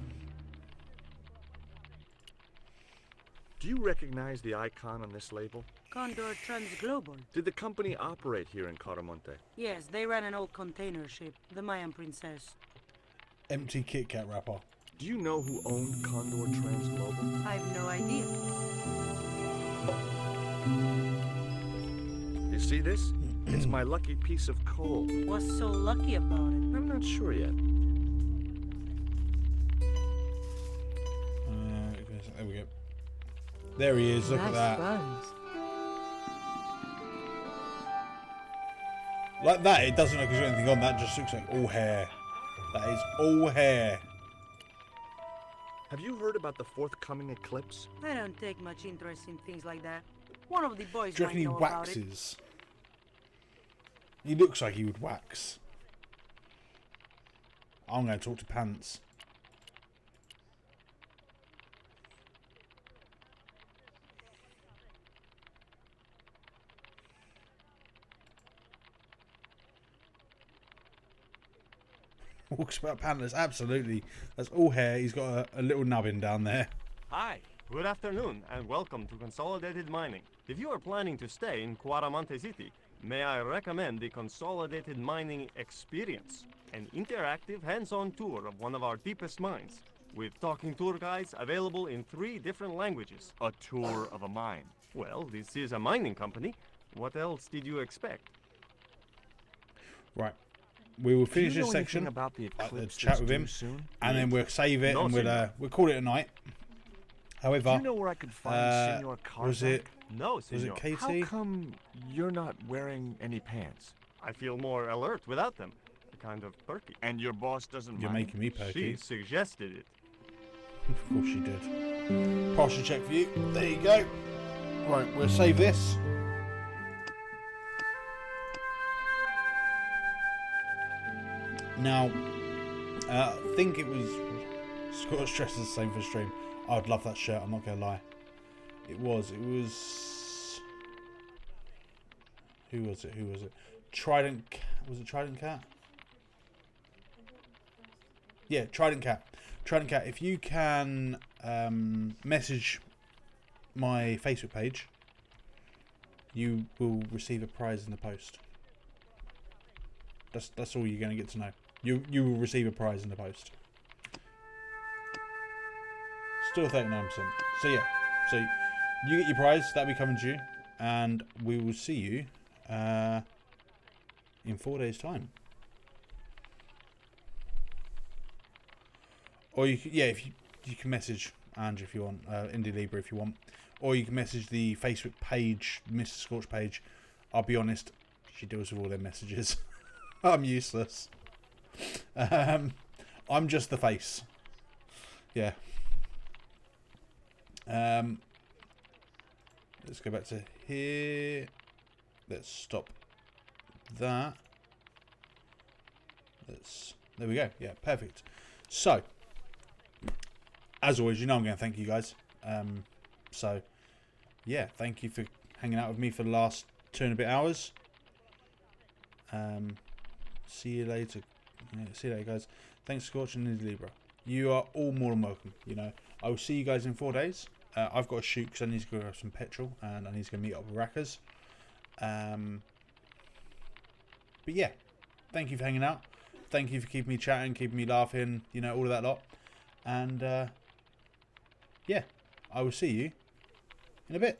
Do you recognize the icon on this label? Condor Transglobal. Did the company operate here in Quaramonte? Yes, they ran an old container ship, the Mayan Princess. Empty Kit Kat wrapper. Do you know who owned Condor Transglobal? I've no idea. You see this? It's my lucky piece of coal. What's so lucky about it? I'm not sure yet. There we go. There he is. Look at that. Buns. Like that, it doesn't look as anything on. That just looks like all hair. That is all hair. Have you heard about the forthcoming eclipse? I don't take much interest in things like that. One of the boys Do you might reckon he know about it. waxes? He looks like he would wax. I'm going to talk to Pants. Walks about pantless, absolutely. That's all hair. He's got a little nubbin down there. Hi, good afternoon, and welcome to Consolidated Mining. If you are planning to stay in Cuaramonte City, may I recommend the Consolidated Mining Experience, an interactive hands-on tour of one of our deepest mines, with talking tour guides available in 3 different languages. A tour of a mine. Well, this is a mining company. What else did you expect? Right. We will finish Do you this know section, anything about the eclipse chat with that's him, due soon? and then we'll save it, No, and senor. we'll call it a night. However, Do you know where I could find Senor Karzak? was it No, was senor. it How KT? come you're not wearing any pants? I feel more alert without them. A kind of perky. And your boss doesn't You're mind? making me perky. She suggested it. Of course she did. Partial check for you. There you go. Right, we'll save this. Now, I think it was Scottish Dress is the same for stream. I'd love that shirt, I'm not going to lie. It was. Who was it? Trident, was it Trident Cat? Yeah, Trident Cat. Trident Cat, if you can message my Facebook page, you will receive a prize in the post. That's all you're going to get to know. You will receive a prize in the post. Still 39%. So yeah, so you get your prize, that'll be coming to you, and we will see you in 4 days' time. Or you can, yeah, if you can message Andrew if you want, Indie Libra if you want, or you can message the Facebook page, Mr. Scorch page. I'll be honest, she deals with all their messages. I'm useless. I'm just the face. Yeah. Let's go back to here. Let's stop that. There we go. Yeah, perfect. So, as always, you know I'm going to thank you guys. So, yeah, thank you for hanging out with me for the last 2 and a bit hours. See you later. Yeah, see you later, guys. Thanks, Scorch and Ninja Libra. You are all more than welcome. You know, I will see you guys in 4 days. I've got to shoot because I need to go grab some petrol and I need to go meet up with Rackers. But yeah, thank you for hanging out. Thank you for keeping me chatting, keeping me laughing. You know, all of that lot. And yeah, I will see you in a bit.